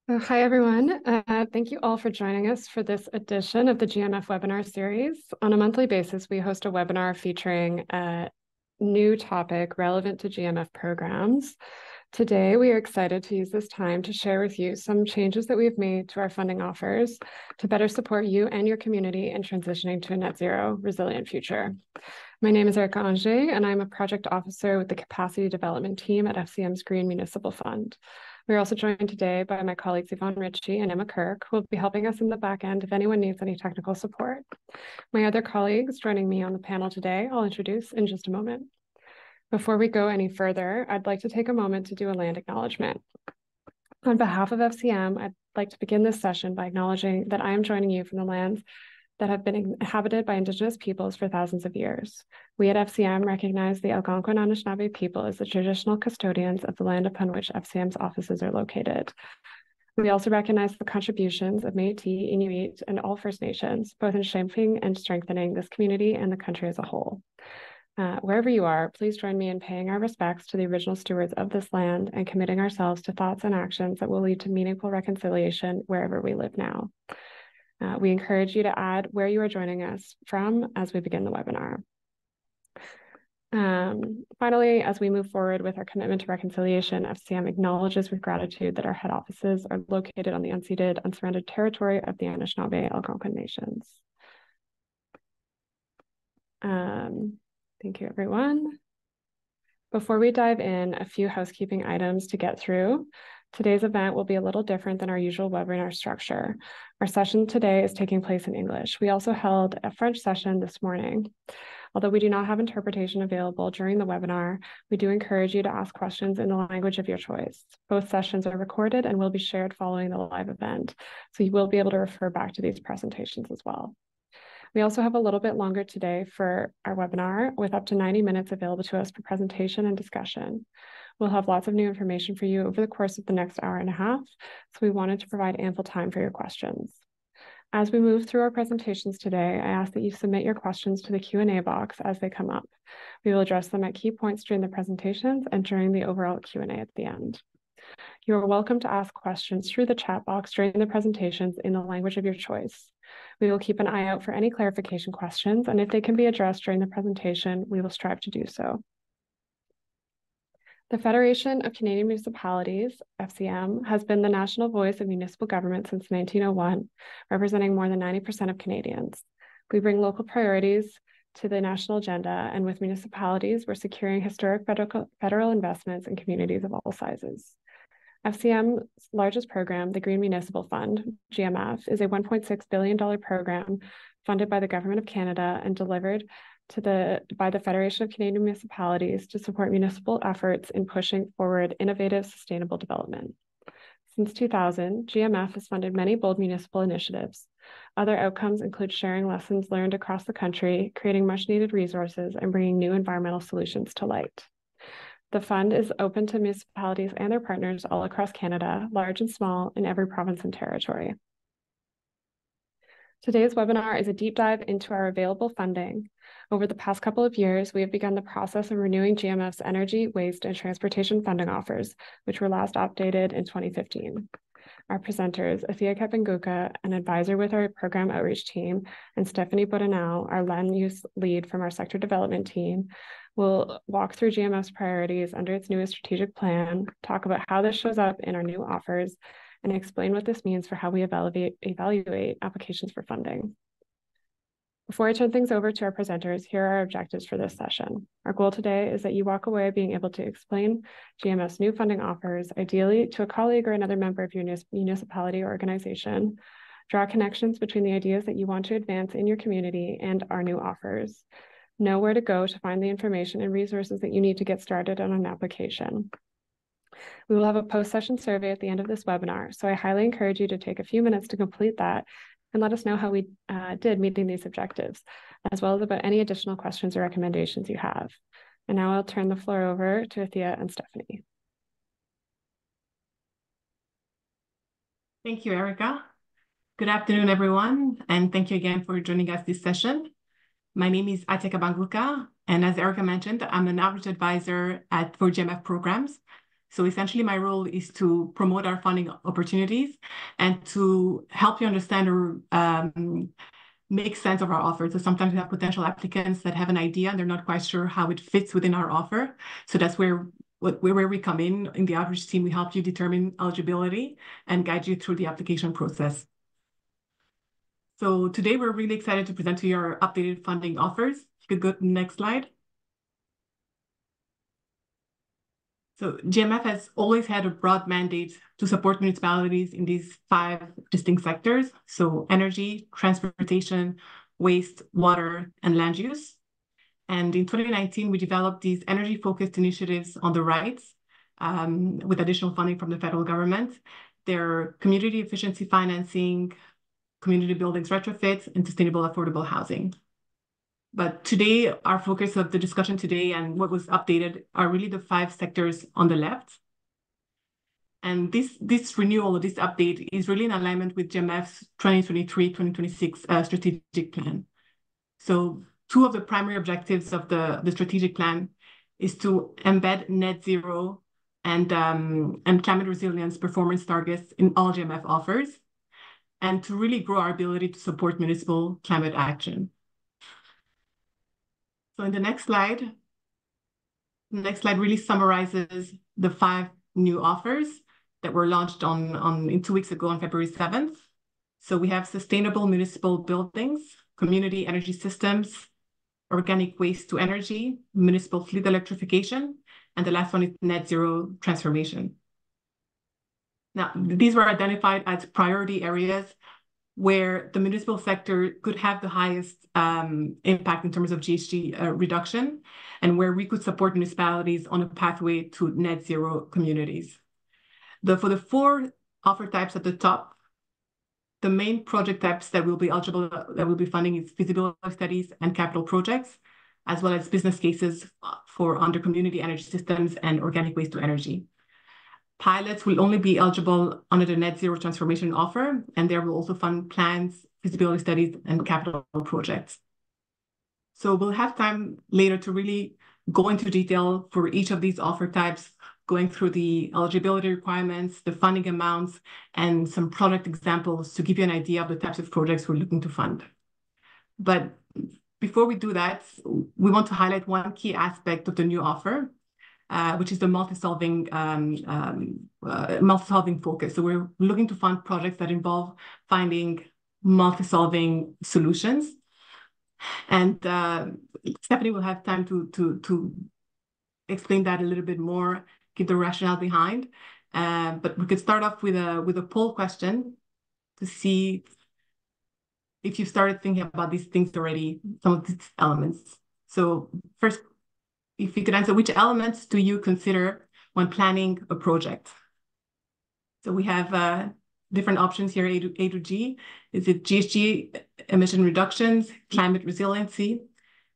Hi, everyone. Thank you all for joining us for this edition of the GMF webinar series. On a monthly basis, we host a webinar featuring a new topic relevant to GMF programs. Today, we are excited to use this time to share with you some changes that we've made to our funding offers to better support you and your community in transitioning to a net zero resilient future. My name is Erica Anger, and I'm a project officer with the capacity development team at FCM's Green Municipal Fund. We're also joined today by my colleagues Yvonne Ritchie and Emma Kirk, who will be helping us in the back end if anyone needs any technical support. My other colleagues joining me on the panel today, I'll introduce in just a moment. Before we go any further, I'd like to take a moment to do a land acknowledgement. On behalf of FCM, I'd like to begin this session by acknowledging that I am joining you from the lands that have been inhabited by Indigenous peoples for thousands of years. We at FCM recognize the Algonquin Anishinaabe people as the traditional custodians of the land upon which FCM's offices are located. We also recognize the contributions of Métis, Inuit, and all First Nations, both in shaping and strengthening this community and the country as a whole. Wherever you are, please join me in paying our respects to the original stewards of this land and committing ourselves to thoughts and actions that will lead to meaningful reconciliation wherever we live now. We encourage you to add where you are joining us from as we begin the webinar. Finally, as we move forward with our commitment to reconciliation, FCM acknowledges with gratitude that our head offices are located on the unceded, unsurrendered territory of the Anishinaabe Algonquin Nations. Thank you, everyone. Before we dive in, a few housekeeping items to get through. Today's event will be a little different than our usual webinar structure. Our session today is taking place in English. We also held a French session this morning. Although we do not have interpretation available during the webinar, we do encourage you to ask questions in the language of your choice. Both sessions are recorded and will be shared following the live event, so you will be able to refer back to these presentations as well. We also have a little bit longer today for our webinar with up to 90 minutes available to us for presentation and discussion. We'll have lots of new information for you over the course of the next hour and a half, so we wanted to provide ample time for your questions. As we move through our presentations today, I ask that you submit your questions to the Q&A box as they come up. We will address them at key points during the presentations and during the overall Q&A at the end. You are welcome to ask questions through the chat box during the presentations in the language of your choice. We will keep an eye out for any clarification questions, and if they can be addressed during the presentation, we will strive to do so. The Federation of Canadian Municipalities, FCM, has been the national voice of municipal government since 1901, representing more than 90% of Canadians. We bring local priorities to the national agenda, and with municipalities, we're securing historic federal investments in communities of all sizes. FCM's largest program, the Green Municipal Fund, GMF, is a $1.6 billion program funded by the Government of Canada and delivered by the Federation of Canadian Municipalities to support municipal efforts in pushing forward innovative, sustainable development. Since 2000, GMF has funded many bold municipal initiatives. Other outcomes include sharing lessons learned across the country, creating much-needed resources, and bringing new environmental solutions to light. The fund is open to municipalities and their partners all across Canada, large and small, in every province and territory. Today's webinar is a deep dive into our available funding. Over the past couple of years, we have begun the process of renewing GMF's energy, waste, and transportation funding offers, which were last updated in 2015. Our presenters, Athia Kepenguka, an advisor with our program outreach team, and Stephanie Bodanao, our land use lead from our sector development team, will walk through GMF's priorities under its newest strategic plan, talk about how this shows up in our new offers, and explain what this means for how we evaluate applications for funding. Before I turn things over to our presenters, here are our objectives for this session. Our goal today is that you walk away being able to explain GMF's new funding offers, ideally to a colleague or another member of your municipality or organization, draw connections between the ideas that you want to advance in your community and our new offers, know where to go to find the information and resources that you need to get started on an application. We will have a post-session survey at the end of this webinar, so I highly encourage you to take a few minutes to complete that and let us know how we did meeting these objectives, as well as about any additional questions or recommendations you have. And now I'll turn the floor over to Athia and Stephanie. Thank you, Erica. Good afternoon, everyone, and thank you again for joining us this session. My name is Athia Kepenguka, and as Erica mentioned, I'm an outreach advisor for GMF programs. So essentially, my role is to promote our funding opportunities and to help you understand or make sense of our offer. So sometimes we have potential applicants that have an idea and they're not quite sure how it fits within our offer. So that's where we come in the outreach team. We help you determine eligibility and guide you through the application process. So today we're really excited to present to you our updated funding offers. You could go to the next slide. So GMF has always had a broad mandate to support municipalities in these 5 distinct sectors. So energy, transportation, waste, water, and land use. And in 2019, we developed these energy-focused initiatives on the right with additional funding from the federal government. They're community efficiency financing, community buildings retrofits, and sustainable affordable housing. But today, our focus of the discussion today and what was updated are really the 5 sectors on the left. And this renewal, this update is really in alignment with GMF's 2023-2026 strategic plan. So 2 of the primary objectives of the strategic plan is to embed net zero and climate resilience performance targets in all GMF offers, and to really grow our ability to support municipal climate action. So in the next slide really summarizes the 5 new offers that were launched in 2 weeks ago on February 7th. So we have sustainable municipal buildings, community energy systems, organic waste to energy, municipal fleet electrification, and the last one is net zero transformation. Now, these were identified as priority areas where the municipal sector could have the highest impact in terms of GHG reduction, and where we could support municipalities on a pathway to net zero communities. For the 4 offer types at the top, the main project types that will be eligible, that will be funding is feasibility studies and capital projects, as well as business cases for under community energy systems and organic waste to energy. Pilots will only be eligible under the net zero transformation offer, and there will also fund plans, feasibility studies, and capital projects. So we'll have time later to really go into detail for each of these offer types, going through the eligibility requirements, the funding amounts, and some product examples to give you an idea of the types of projects we're looking to fund. But before we do that, we want to highlight one key aspect of the new offer, which is the multi-solving focus. So we're looking to fund projects that involve finding multi-solving solutions. And Stephanie will have time to explain that a little bit more, give the rationale behind. But we could start off with a poll question to see if you started thinking about these things already, some of these elements. So first, if you could answer, which elements do you consider when planning a project? So we have different options here, A to G. Is it GHG emission reductions, climate resiliency,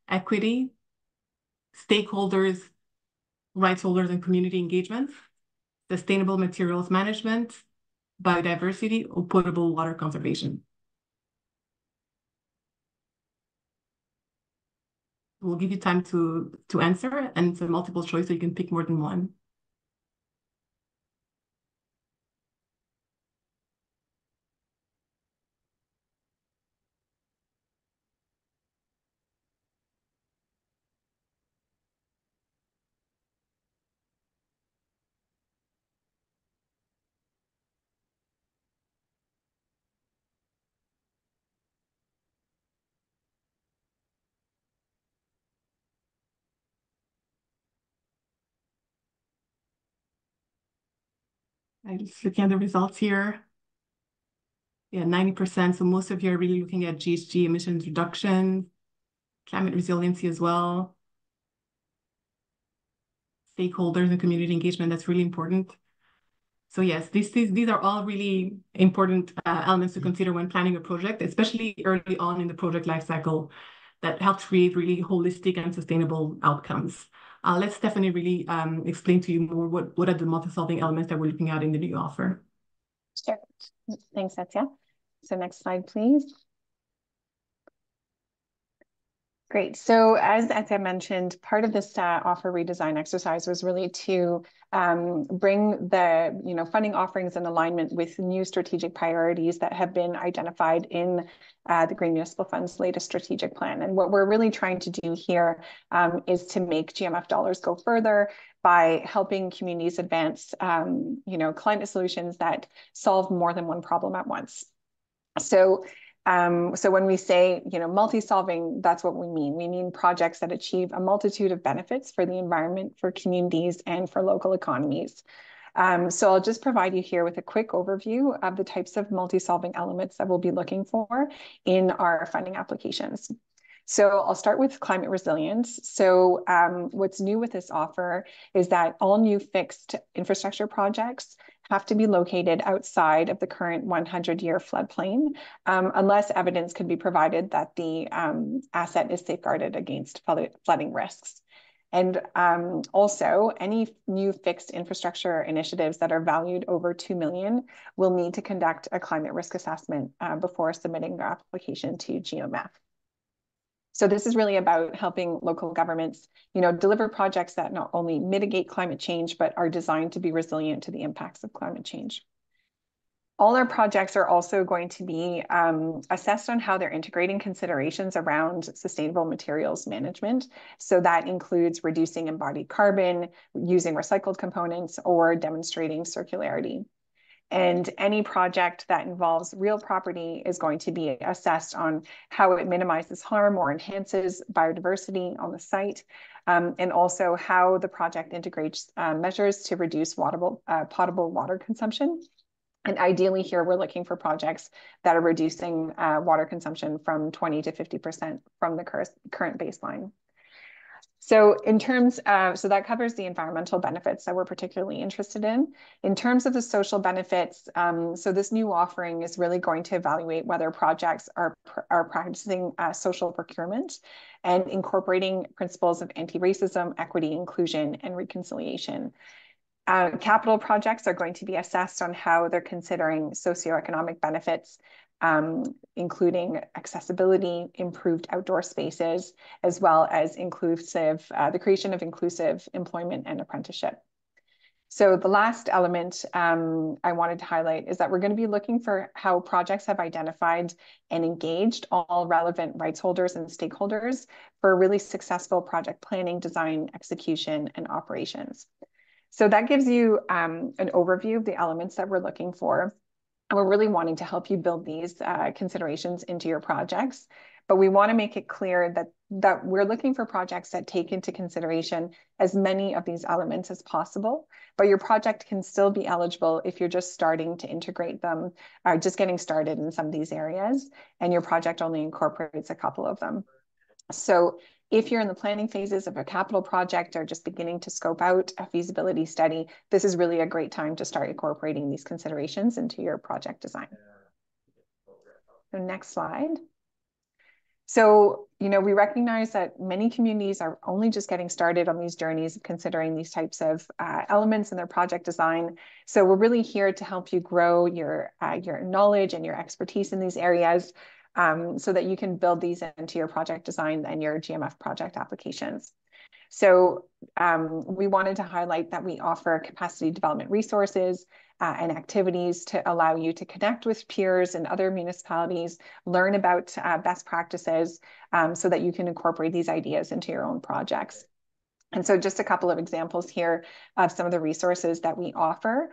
equity, stakeholders, rights holders and community engagement, sustainable materials management, biodiversity, or potable water conservation? We'll give you time to answer, and it's a multiple choice, so you can pick more than one. I'm just looking at the results here. Yeah, 90%. So most of you are really looking at GHG emissions reduction, climate resiliency as well, stakeholders and community engagement. That's really important. So yes, these are all really important elements to consider when planning a project, especially early on in the project lifecycle, that helps create really holistic and sustainable outcomes. Let Stephanie really explain to you more what are the multi-solving elements that we're looking at in the new offer. Sure. Thanks, Satya. So next slide, please. Great. So as I mentioned, part of this offer redesign exercise was really to bring the funding offerings in alignment with new strategic priorities that have been identified in the Green Municipal Fund's latest strategic plan. And what we're really trying to do here is to make GMF dollars go further by helping communities advance climate solutions that solve more than one problem at once. So when we say, multi-solving, that's what we mean. We mean projects that achieve a multitude of benefits for the environment, for communities, and for local economies. So I'll just provide you here with a quick overview of the types of multi-solving elements that we'll be looking for in our funding applications. So I'll start with climate resilience. So what's new with this offer is that all new fixed infrastructure projects have to be located outside of the current 100-year floodplain, unless evidence can be provided that the asset is safeguarded against flooding risks. And also, any new fixed infrastructure initiatives that are valued over $2 million will need to conduct a climate risk assessment before submitting their application to GMF. So this is really about helping local governments, deliver projects that not only mitigate climate change, but are designed to be resilient to the impacts of climate change. All our projects are also going to be assessed on how they're integrating considerations around sustainable materials management. So that includes reducing embodied carbon, using recycled components, or demonstrating circularity. And any project that involves real property is going to be assessed on how it minimizes harm or enhances biodiversity on the site, and also how the project integrates measures to reduce potable water consumption. And ideally here, we're looking for projects that are reducing water consumption from 20 to 50% from the current baseline. So so that covers the environmental benefits that we're particularly interested in. In terms of the social benefits, so this new offering is really going to evaluate whether projects are practicing social procurement and incorporating principles of anti-racism, equity, inclusion, and reconciliation. Capital projects are going to be assessed on how they're considering socioeconomic benefits, including accessibility, improved outdoor spaces, as well as the creation of inclusive employment and apprenticeship. So the last element I wanted to highlight is that we're going to be looking for how projects have identified and engaged all relevant rights holders and stakeholders for really successful project planning, design, execution, and operations. So that gives you an overview of the elements that we're looking for. And we're really wanting to help you build these considerations into your projects. But we want to make it clear that we're looking for projects that take into consideration as many of these elements as possible. But your project can still be eligible if you're just starting to integrate them, or just getting started in some of these areas, and your project only incorporates a couple of them. So if you're in the planning phases of a capital project or just beginning to scope out a feasibility study, this is really a great time to start incorporating these considerations into your project design. So next slide. So, we recognize that many communities are only just getting started on these journeys of considering these types of elements in their project design. So we're really here to help you grow your knowledge and your expertise in these areas, so that you can build these into your project design and your GMF project applications. So we wanted to highlight that we offer capacity development resources and activities to allow you to connect with peers and other municipalities, learn about best practices, so that you can incorporate these ideas into your own projects. And so just a couple of examples here of some of the resources that we offer.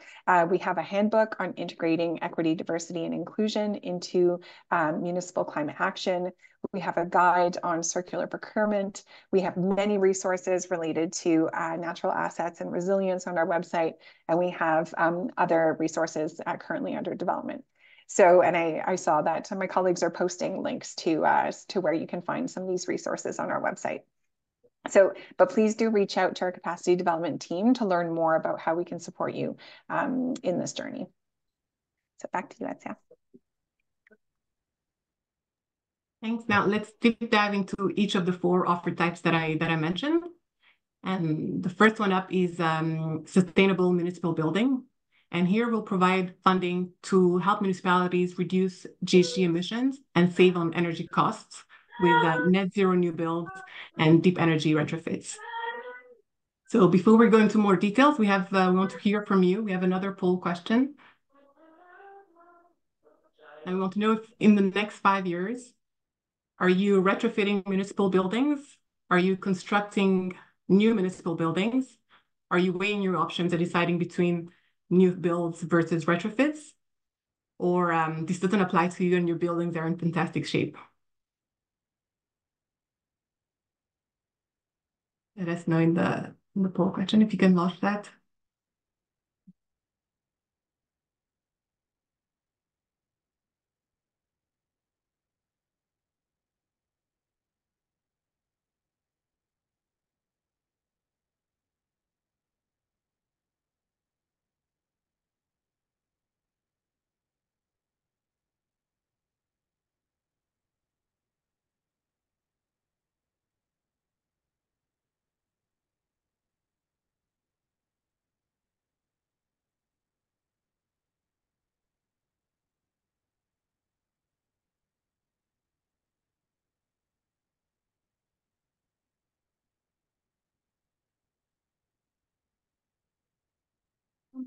We have a handbook on integrating equity, diversity, and inclusion into municipal climate action. We have a guide on circular procurement. We have many resources related to natural assets and resilience on our website. And we have other resources currently under development. So, and I saw that my colleagues are posting links to where you can find some of these resources on our website. So, but please do reach out to our capacity development team to learn more about how we can support you in this journey. So back to you, Etzia. Thanks. Now let's deep dive into each of the 4 offer types that I mentioned. And the first one up is sustainable municipal building. And here we'll provide funding to help municipalities reduce GHG emissions and save on energy costs with net zero new builds and deep energy retrofits. So before we go into more details, we want to hear from you. We have another poll question. And we want to know if in the next 5 years, are you retrofitting municipal buildings? Are you constructing new municipal buildings? Are you weighing your options and deciding between new builds versus retrofits? Or this doesn't apply to you and your buildings are in fantastic shape? Let us know in the poll question if you can launch that.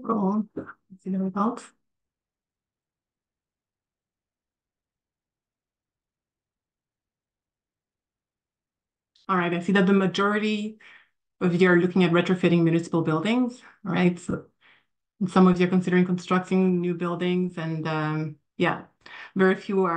Let's see the results. All right, I see that the majority of you are looking at retrofitting municipal buildings. All right, so some of you are considering constructing new buildings, and yeah, very few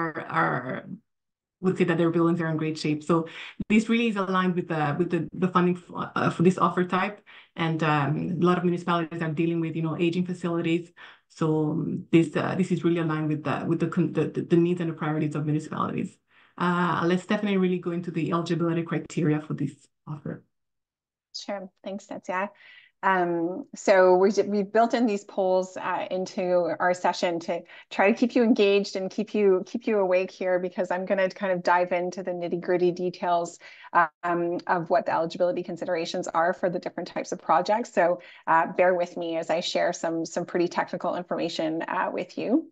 would say that their buildings are in great shape. So this really is aligned with the funding for this offer type, and a lot of municipalities are dealing with aging facilities. So this is really aligned with the needs and the priorities of municipalities. Let's definitely really go into the eligibility criteria for this offer. Sure, thanks, Natia. So we've built in these polls into our session to try to keep you engaged and keep you awake here, because I'm going to kind of dive into the nitty-gritty details of what the eligibility considerations are for the different types of projects. So bear with me as I share some pretty technical information with you.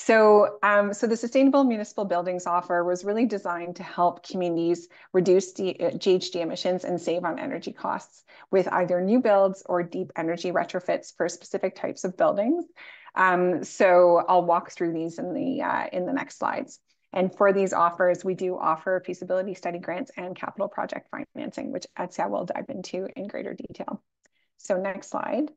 So the Sustainable Municipal Buildings offer was really designed to help communities reduce GHG emissions and save on energy costs with either new builds or deep energy retrofits for specific types of buildings. So I'll walk through these in the next slides. And for these offers, we do offer feasibility study grants and capital project financing, which Etsia will dive into in greater detail. So next slide.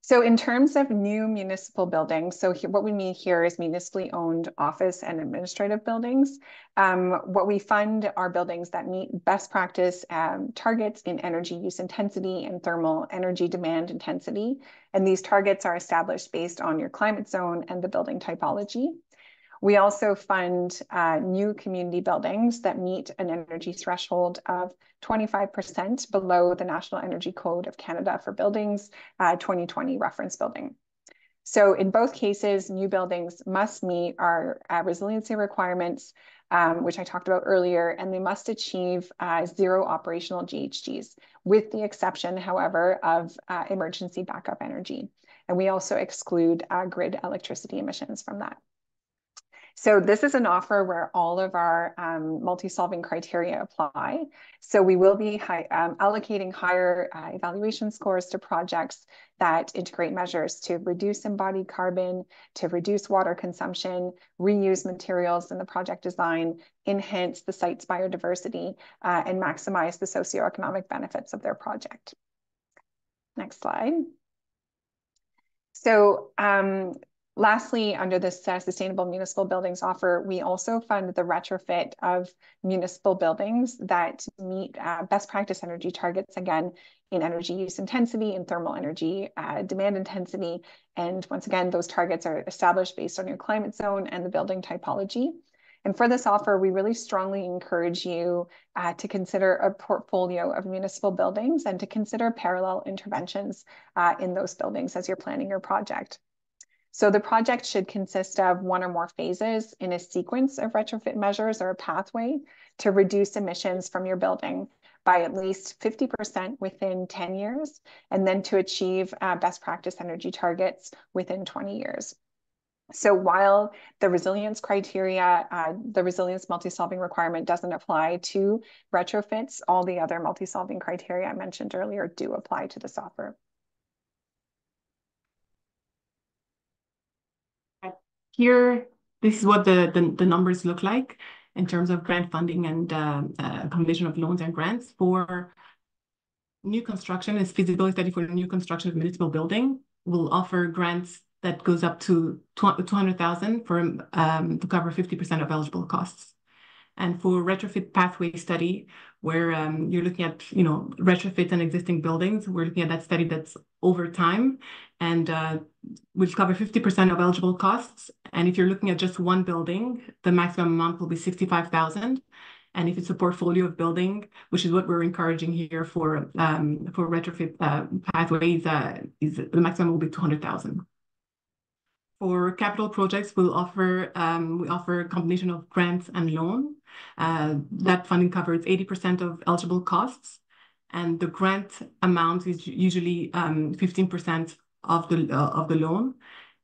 So in terms of new municipal buildings, so what we mean here is municipally owned office and administrative buildings. What we fund are buildings that meet best practice targets in energy use intensity and thermal energy demand intensity. And these targets are established based on your climate zone and the building typology. We also fund new community buildings that meet an energy threshold of 25% below the National Energy Code of Canada for buildings, 2020 reference building. So in both cases, new buildings must meet our resiliency requirements, which I talked about earlier, and they must achieve zero operational GHGs, with the exception, however, of emergency backup energy. And we also exclude grid electricity emissions from that. So this is an offer where all of our multi-solving criteria apply. So we will be allocating higher evaluation scores to projects that integrate measures to reduce embodied carbon, to reduce water consumption, reuse materials in the project design, enhance the site's biodiversity, and maximize the socioeconomic benefits of their project. Next slide. So lastly, under this Sustainable Municipal Buildings offer, we also fund the retrofit of municipal buildings that meet best practice energy targets, again, in energy use intensity and thermal energy demand intensity. And once again, those targets are established based on your climate zone and the building typology. And for this offer, we really strongly encourage you to consider a portfolio of municipal buildings and to consider parallel interventions in those buildings as you're planning your project. So the project should consist of one or more phases in a sequence of retrofit measures or a pathway to reduce emissions from your building by at least 50% within 10 years, and then to achieve best practice energy targets within 20 years. So while the resilience criteria, the resilience multi-solving requirement doesn't apply to retrofits, all the other multi-solving criteria I mentioned earlier do apply to this offer. Here, this is what the numbers look like in terms of grant funding and a combination of loans and grants. For new construction, is feasibility study for new construction of municipal building will offer grants that goes up to 200,000 for to cover 50% of eligible costs. And for retrofit pathway study, where you're looking at retrofits and existing buildings, we're looking at that study that's over time, and which cover 50% of eligible costs. And if you're looking at just one building, the maximum amount will be 65,000. And if it's a portfolio of building, which is what we're encouraging here for retrofit pathways, is the maximum will be 200,000. For capital projects, we offer a combination of grants and loan. That funding covers 80% of eligible costs, and the grant amount is usually 15% of the loan,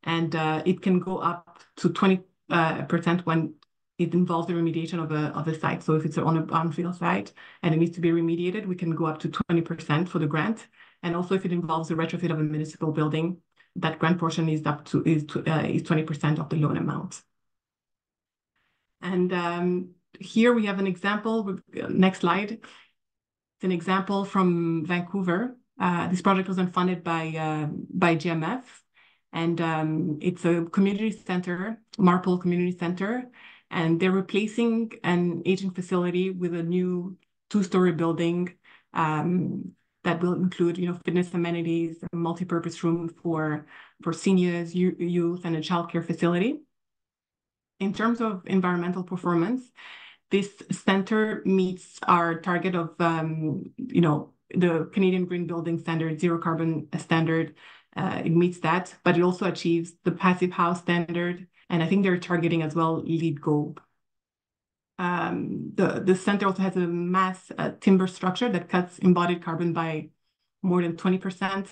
and it can go up to 20% when it involves the remediation of the site. So if it's on a brownfield site and it needs to be remediated, we can go up to 20% for the grant. And also if it involves the retrofit of a municipal building, that grant portion is 20% of the loan amount. And here we have an example. Next slide. It's an example from Vancouver. This project was funded by GMF, and it's a community center, Marple Community Center, and they're replacing an aging facility with a new 2-story building that will include, fitness amenities, a multi-purpose room for seniors, youth, and a childcare facility. In terms of environmental performance, this center meets our target of, the Canadian Green Building Standard, zero carbon standard. It meets that, but it also achieves the Passive House standard, and I think they're targeting as well LEED Gold. The center also has a mass timber structure that cuts embodied carbon by more than 20%.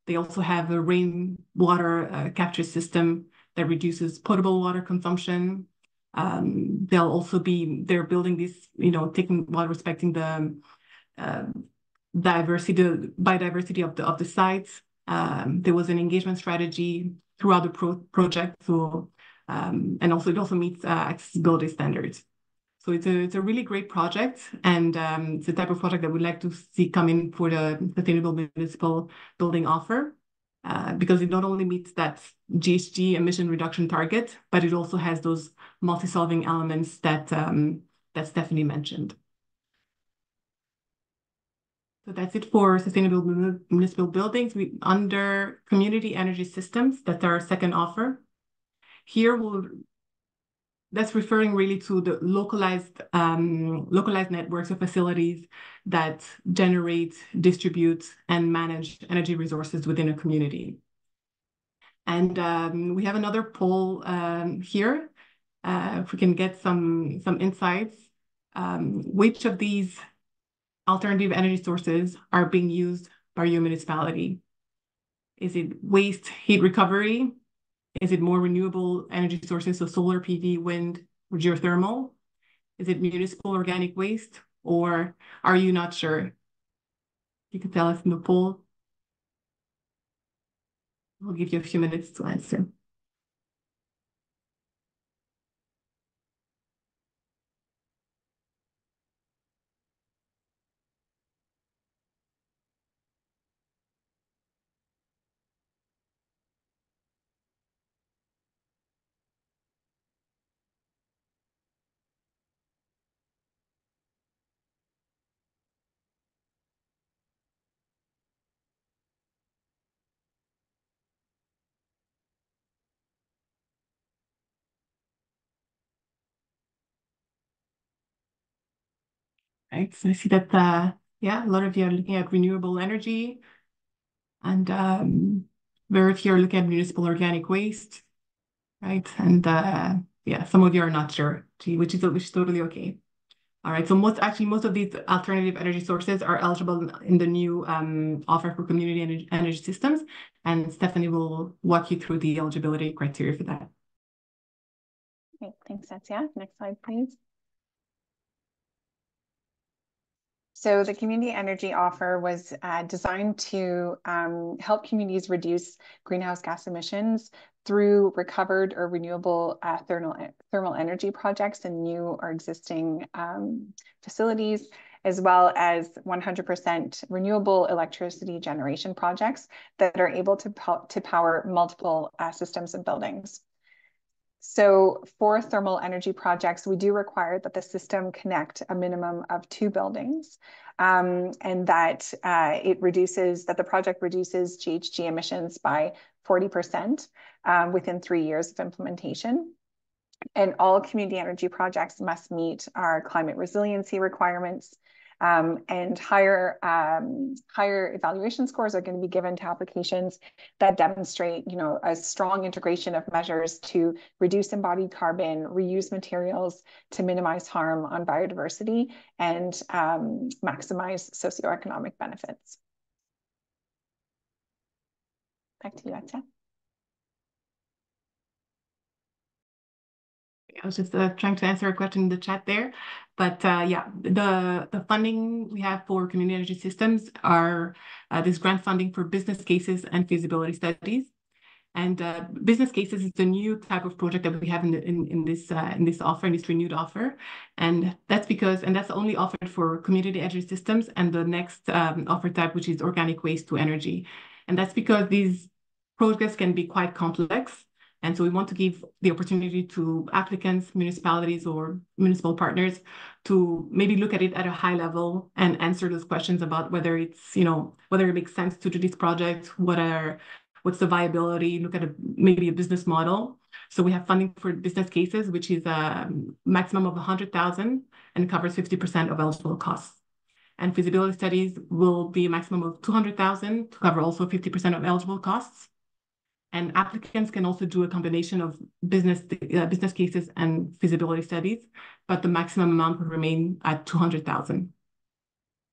They also have a rainwater capture system that reduces potable water consumption. They're building this, while respecting the biodiversity of the sites. There was an engagement strategy throughout the project, so and also it also meets accessibility standards. So it's a really great project, and it's the type of project that we'd like to see come in for the Sustainable Municipal Building offer, because it not only meets that GHG emission reduction target, but it also has those multi-solving elements that Stephanie mentioned. So that's it for Sustainable Municipal Buildings. Under Community Energy Systems, that's our second offer. Here that's referring really to the localized networks of facilities that generate, distribute, and manage energy resources within a community. And we have another poll here. If we can get some insights, which of these alternative energy sources are being used by your municipality? Is it waste heat recovery? Is it more renewable energy sources, so solar PV, wind, or geothermal? Is it municipal organic waste, or are you not sure? You can tell us in the poll. We'll give you a few minutes to answer. Right, so I see that, a lot of you are looking at renewable energy, and very few are looking at municipal organic waste, right? And some of you are not sure, which is totally okay. All right, so most of these alternative energy sources are eligible in the new offer for community energy systems, and Stephanie will walk you through the eligibility criteria for that. Great, thanks, Satya. Next slide, please. So the community energy offer was designed to help communities reduce greenhouse gas emissions through recovered or renewable thermal energy projects in new or existing facilities, as well as 100% renewable electricity generation projects that are able to power multiple systems and buildings. So for thermal energy projects, we do require that the system connect a minimum of 2 buildings, and that the project reduces GHG emissions by 40% within 3 years of implementation. And all community energy projects must meet our climate resiliency requirements. And higher evaluation scores are going to be given to applications that demonstrate, a strong integration of measures to reduce embodied carbon, reuse materials to minimize harm on biodiversity, and maximize socioeconomic benefits. Back to you, Atya. I was just trying to answer a question in the chat there. But yeah, the funding we have for community energy systems are this grant funding for business cases and feasibility studies. And business cases is the new type of project that we have in this offer, in this renewed offer. And that's only offered for community energy systems and the next offer type, which is organic waste to energy. And that's because these projects can be quite complex. And so we want to give the opportunity to applicants, municipalities, or municipal partners to maybe look at it at a high level and answer those questions about whether whether it makes sense to do this project, what's the viability, look at maybe a business model. So we have funding for business cases, which is a maximum of 100,000 and covers 50% of eligible costs. And feasibility studies will be a maximum of 200,000 to cover also 50% of eligible costs. And applicants can also do a combination of business cases and feasibility studies, but the maximum amount will remain at 200,000.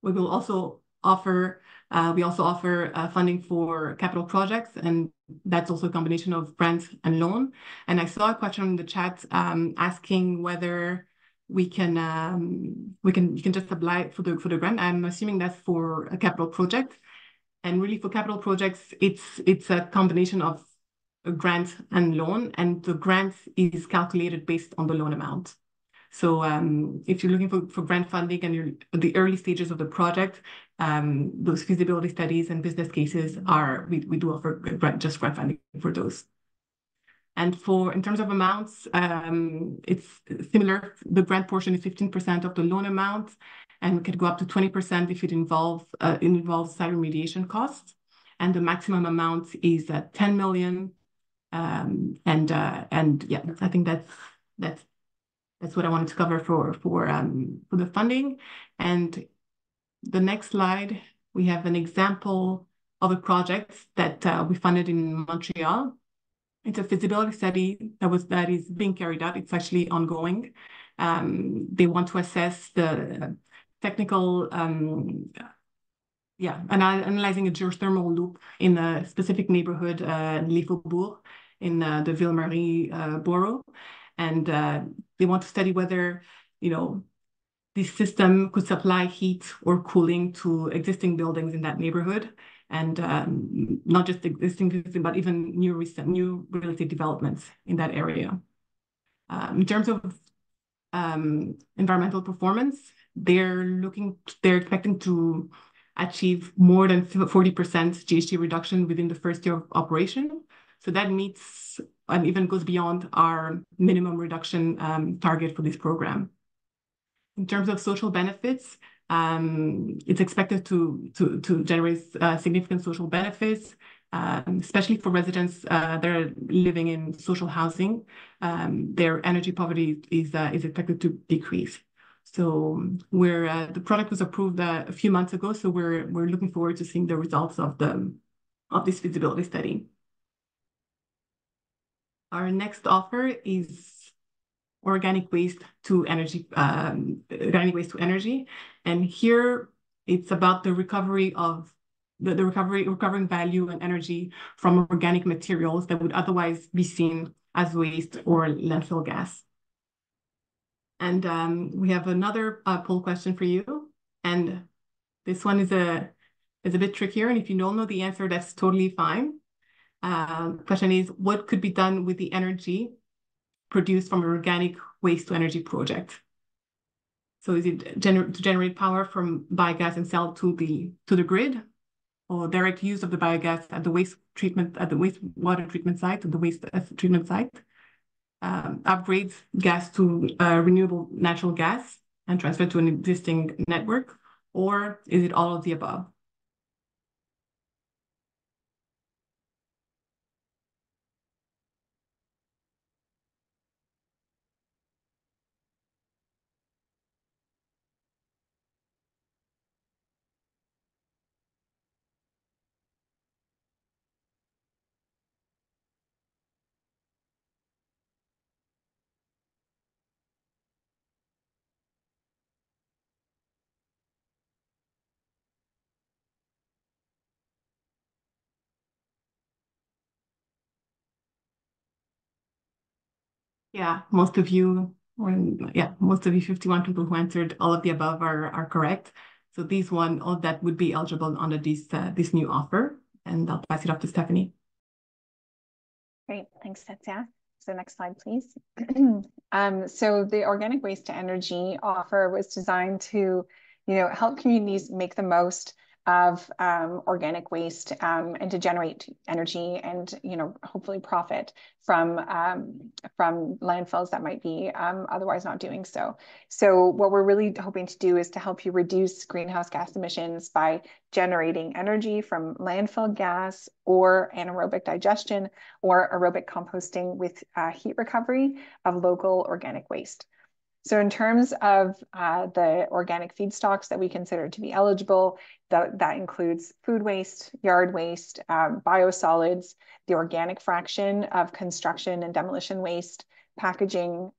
We will also offer funding for capital projects, and that's also a combination of grant and loan. And I saw a question in the chat asking whether you can just apply for the grant. I'm assuming that's for a capital project, and really for capital projects, it's a combination of a grant and loan, and the grant is calculated based on the loan amount. So if you're looking for grant funding and you're at the early stages of the project, those feasibility studies and business cases we do offer grant funding for those. And in terms of amounts, it's similar. The grant portion is 15% of the loan amount, and we could go up to 20% if it involves site remediation costs. And the maximum amount is 10 million. And yeah, I think that's what I wanted to cover for the funding. And the next slide, we have an example of a project that we funded in Montreal. It's a feasibility study that is being carried out. It's actually ongoing. They want to assess the technical analyzing a geothermal loop in a specific neighborhood, Les Faubourgs, in the Ville-Marie borough. And they want to study whether, this system could supply heat or cooling to existing buildings in that neighborhood. And not just existing buildings, but even new real estate developments in that area. In terms of environmental performance, they're expecting to achieve more than 40% GHG reduction within the first year of operation. So that meets and even goes beyond our minimum reduction target for this program. In terms of social benefits, it's expected to generate significant social benefits, especially for residents that are living in social housing. Their energy poverty is expected to decrease. So the product was approved a few months ago, so we're looking forward to seeing the results of this feasibility study. Our next offer is organic waste to energy, and here it's about the recovery of recovering value and energy from organic materials that would otherwise be seen as waste or landfill gas. And we have another poll question for you. And this one is a bit trickier. And if you don't know the answer, that's totally fine. Question is, what could be done with the energy produced from an organic waste to energy project? So is it to generate power from biogas and sell to the grid, or direct use of the biogas at the wastewater treatment site, the waste treatment site? Upgrade gas to renewable natural gas and transfer to an existing network, or is it all of the above? Yeah, most of you, 51 people who answered all of the above are correct. So all that would be eligible under this new offer. And I'll pass it off to Stephanie. Great, thanks, Tetsia. So next slide, please. So the organic waste to energy offer was designed to, help communities make the most of organic waste and to generate energy and, hopefully profit from landfills that might be otherwise not doing so. So what we're really hoping to do is to help you reduce greenhouse gas emissions by generating energy from landfill gas or anaerobic digestion or aerobic composting with heat recovery of local organic waste. So in terms of the organic feedstocks that we consider to be eligible, that includes food waste, yard waste, biosolids, the organic fraction of construction and demolition waste, packaging,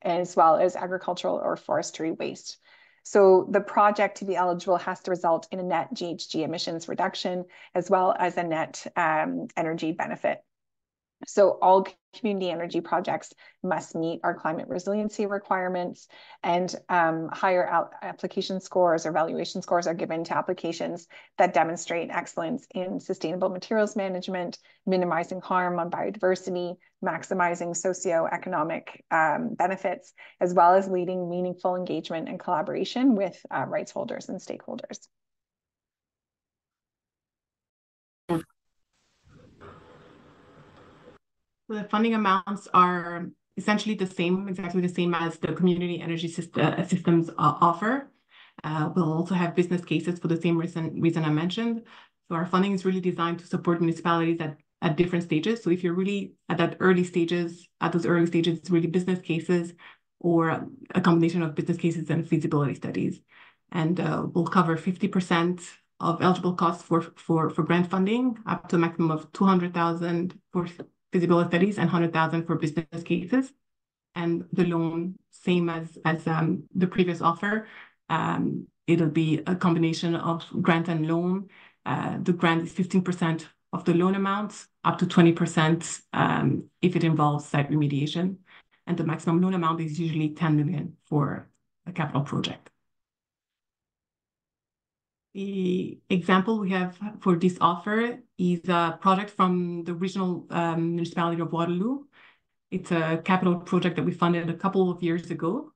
as well as agricultural or forestry waste. So the project to be eligible has to result in a net GHG emissions reduction, as well as a net energy benefit. So all community energy projects must meet our climate resiliency requirements, and higher application scores or valuation scores are given to applications that demonstrate excellence in sustainable materials management, minimizing harm on biodiversity, maximizing socioeconomic benefits, as well as leading meaningful engagement and collaboration with rights holders and stakeholders. The funding amounts are essentially exactly the same as the community energy systems offer. We'll also have business cases for the same reason I mentioned. So our funding is really designed to support municipalities at different stages. So if you're really at those early stages, it's really business cases or a combination of business cases and feasibility studies. And we'll cover 50% of eligible costs for grant funding, up to a maximum of 200,000 for feasibility studies and 100,000 for business cases. And the loan, same as the previous offer, it'll be a combination of grant and loan. The grant is 15% of the loan amount, up to 20% if it involves site remediation. And the maximum loan amount is usually 10 million for a capital project. The example we have for this offer is a project from the regional municipality of Waterloo. It's a capital project that we funded a couple of years ago,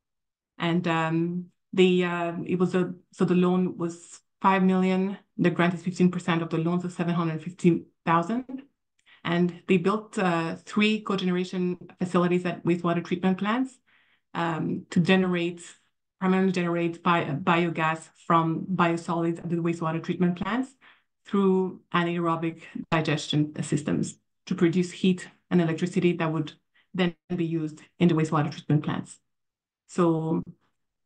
and so the loan was 5 million. The grant is 15% of the loan, so 750,000. And they built 3 cogeneration facilities at wastewater treatment plants to primarily generate biogas from biosolids at the wastewater treatment plants through anaerobic digestion systems to produce heat and electricity that would then be used in the wastewater treatment plants. So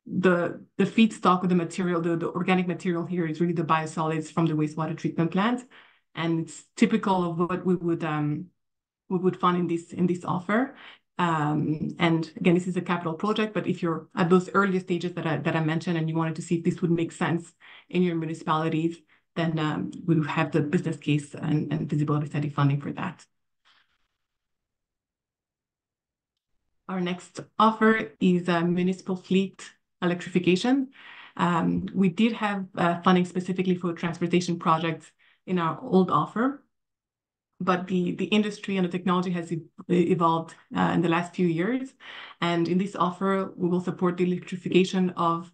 the feedstock of the material, the organic material here is really the biosolids from the wastewater treatment plant, and it's typical of what we would fund in this offer. And again, this is a capital project, but if you're at those earlier stages that I mentioned and you wanted to see if this would make sense in your municipalities, then we will have the business case and feasibility study funding for that. Our next offer is municipal fleet electrification. We did have funding specifically for transportation projects in our old offer, but the industry and the technology has evolved in the last few years. And in this offer, we will support the electrification of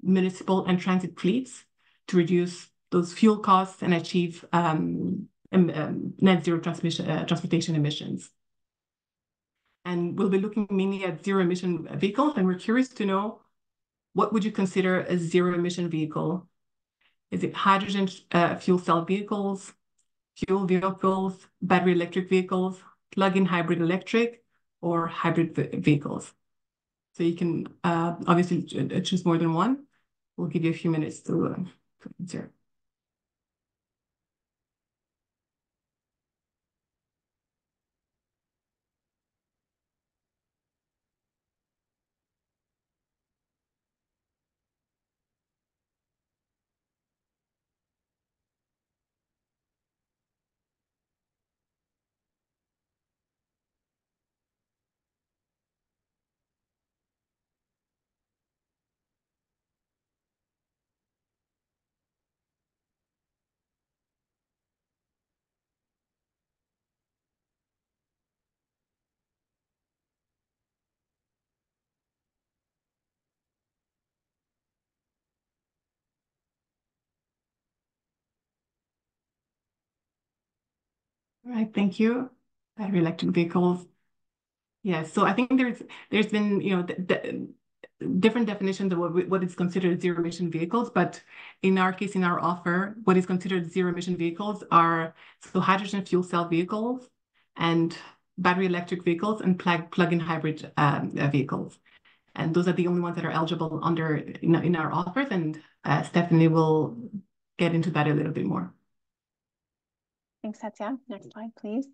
municipal and transit fleets to reduce those fuel costs and achieve net zero transportation emissions. And we'll be looking mainly at zero emission vehicles. And we're curious to know, what would you consider a zero emission vehicle? Is it hydrogen fuel cell vehicles, fuel vehicles, battery electric vehicles, plug-in hybrid electric, or hybrid vehicles? So you can obviously choose more than one. We'll give you a few minutes to answer. All right, thank you. Battery electric vehicles. Yeah, so I think there's been different definitions of what is considered zero emission vehicles, but in our case, in our offer, what is considered zero emission vehicles are hydrogen fuel cell vehicles and battery electric vehicles and plug-in hybrid vehicles. And those are the only ones that are eligible under in our offers, and Stephanie will get into that a little bit more. Thanks, Satya. Next slide, please.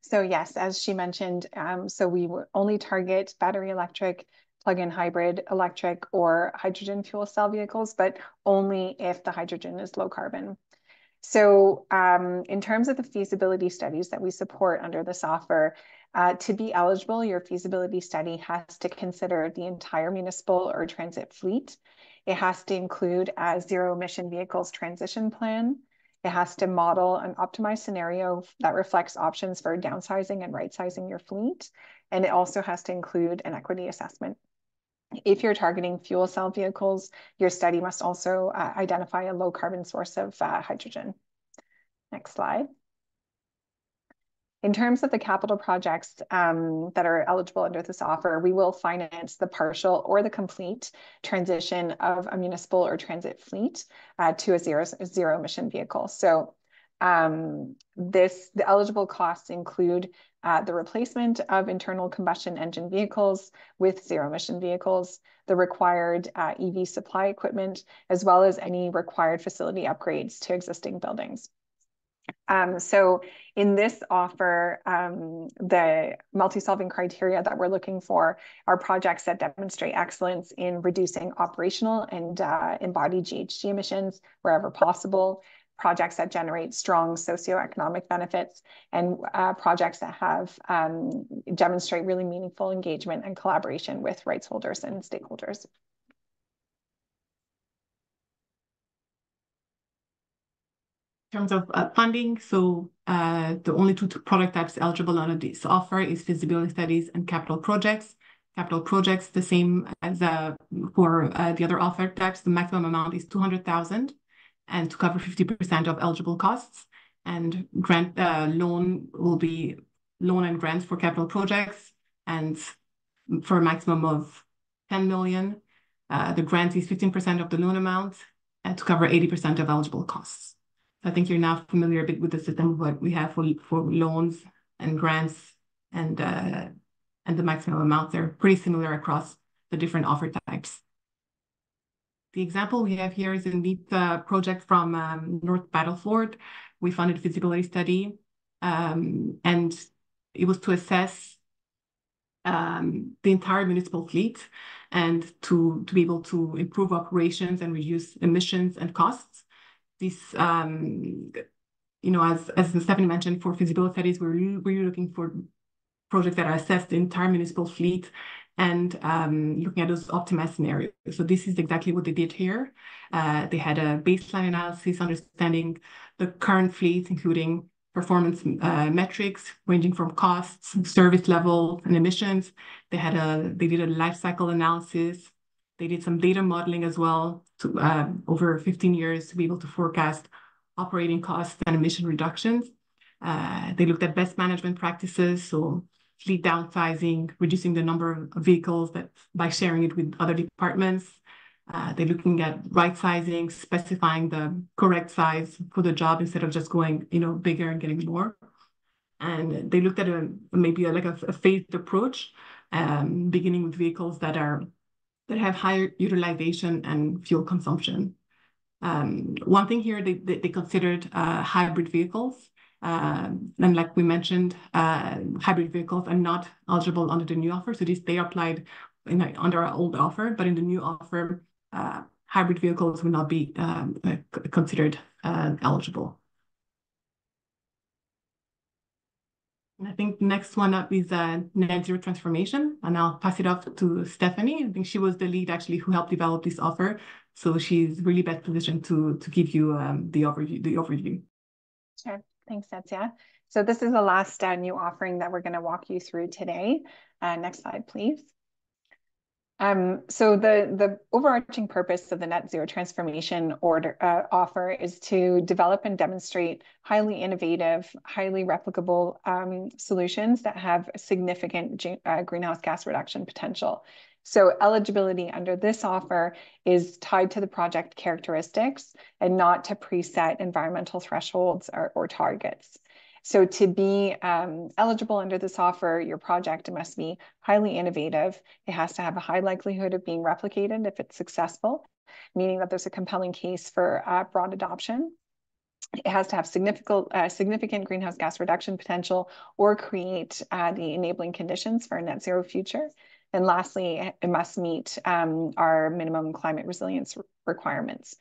So yes, as she mentioned, so we only target battery electric, plug-in hybrid electric, or hydrogen fuel cell vehicles, but only if the hydrogen is low carbon. So in terms of the feasibility studies that we support under this offer, to be eligible, your feasibility study has to consider the entire municipal or transit fleet. It has to include a zero emission vehicles transition plan. It has to model an optimized scenario that reflects options for downsizing and right-sizing your fleet. And it also has to include an equity assessment. If you're targeting fuel cell vehicles, your study must also identify a low carbon source of hydrogen. Next slide. In terms of the capital projects that are eligible under this offer, we will finance the partial or the complete transition of a municipal or transit fleet to a zero emission vehicle. So the eligible costs include the replacement of internal combustion engine vehicles with zero emission vehicles, the required EV supply equipment, as well as any required facility upgrades to existing buildings. So in this offer, the multi-solving criteria that we're looking for are projects that demonstrate excellence in reducing operational and embodied GHG emissions wherever possible, projects that generate strong socioeconomic benefits, and projects that have demonstrate really meaningful engagement and collaboration with rights holders and stakeholders. In terms of funding, so the only two product types eligible under this offer is feasibility studies and capital projects. Capital projects, the same as for the other offer types, the maximum amount is 200,000 and to cover 50% of eligible costs. And grant loan will be loan and grants for capital projects, and for a maximum of 10 million. The grant is 15% of the loan amount and to cover 80% of eligible costs. I think you're now familiar a bit with the system, what we have for loans and grants and the maximum amount. They're pretty similar across the different offer types. The example we have here is a neat project from North Battleford. We funded a feasibility study, and it was to assess the entire municipal fleet and to be able to improve operations and reduce emissions and costs. This, as Stephanie mentioned, for feasibility studies, we're really looking for projects that assess the entire municipal fleet and looking at those optimized scenarios. So this is exactly what they did here. They had a baseline analysis, understanding the current fleet, including performance metrics ranging from costs, service level, and emissions. They did a life cycle analysis. They did some data modeling as well to over 15 years to be able to forecast operating costs and emission reductions. They looked at best management practices, so fleet downsizing, reducing the number of vehicles by sharing it with other departments. They're looking at right sizing, specifying the correct size for the job instead of just going, bigger and getting more. And they looked at maybe a phased approach, beginning with vehicles that have higher utilization and fuel consumption. One thing here, they considered hybrid vehicles. And like we mentioned, hybrid vehicles are not eligible under the new offer. So they applied under our old offer, but in the new offer, hybrid vehicles will not be considered eligible. And I think the next one up is net zero transformation, and I'll pass it off to Stephanie. I think she was the lead actually who helped develop this offer, so she's really best positioned to give you the overview. Sure. Thanks, Satya. So this is the last new offering that we're going to walk you through today. Next slide, please. So the overarching purpose of the net zero transformation offer is to develop and demonstrate highly innovative, highly replicable solutions that have significant greenhouse gas reduction potential. So eligibility under this offer is tied to the project characteristics and not to preset environmental thresholds or targets. So to be eligible under this offer, your project must be highly innovative. It has to have a high likelihood of being replicated if it's successful, meaning that there's a compelling case for broad adoption. It has to have significant greenhouse gas reduction potential or create the enabling conditions for a net zero future. And lastly, it must meet our minimum climate resilience requirements.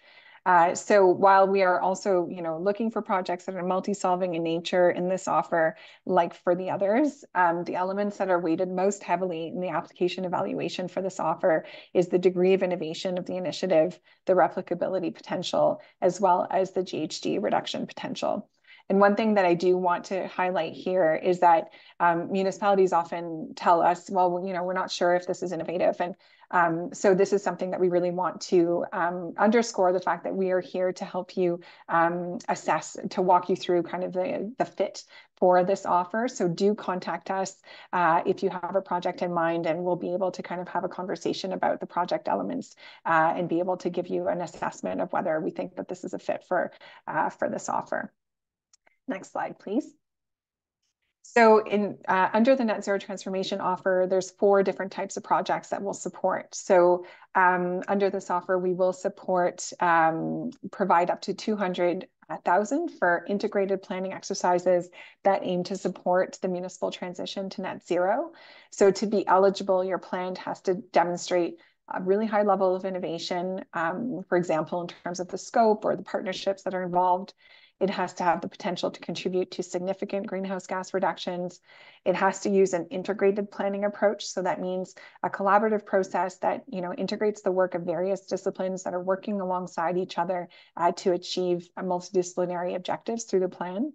So while we are also, looking for projects that are multi-solving in nature in this offer, like for the others, the elements that are weighted most heavily in the application evaluation for this offer is the degree of innovation of the initiative, the replicability potential, as well as the GHG reduction potential. And one thing that I do want to highlight here is that municipalities often tell us, well, we're not sure if this is innovative. And so this is something that we really want to underscore the fact that we are here to help you assess, to walk you through kind of the fit for this offer. So do contact us if you have a project in mind, and we'll be able to kind of have a conversation about the project elements and be able to give you an assessment of whether we think that this is a fit for this offer. Next slide, please. So under the net zero transformation offer, there's 4 different types of projects that we'll support. So under this offer, we will provide up to 200,000 for integrated planning exercises that aim to support the municipal transition to net zero. So to be eligible, your plan has to demonstrate a really high level of innovation, for example, in terms of the scope or the partnerships that are involved. It has to have the potential to contribute to significant greenhouse gas reductions. It has to use an integrated planning approach. So that means a collaborative process that integrates the work of various disciplines that are working alongside each other to achieve multidisciplinary objectives through the plan.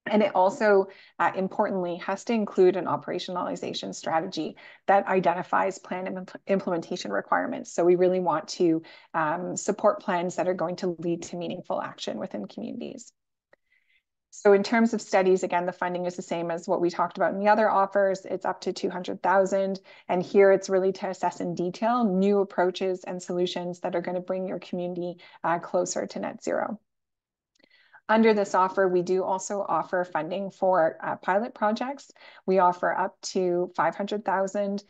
And it also, importantly, has to include an operationalization strategy that identifies plan implementation requirements. So we really want to support plans that are going to lead to meaningful action within communities. So in terms of studies, again, the funding is the same as what we talked about in the other offers. It's up to 200,000. And here it's really to assess in detail new approaches and solutions that are going to bring your community closer to net zero. Under this offer, we do also offer funding for pilot projects. We offer up to 500,000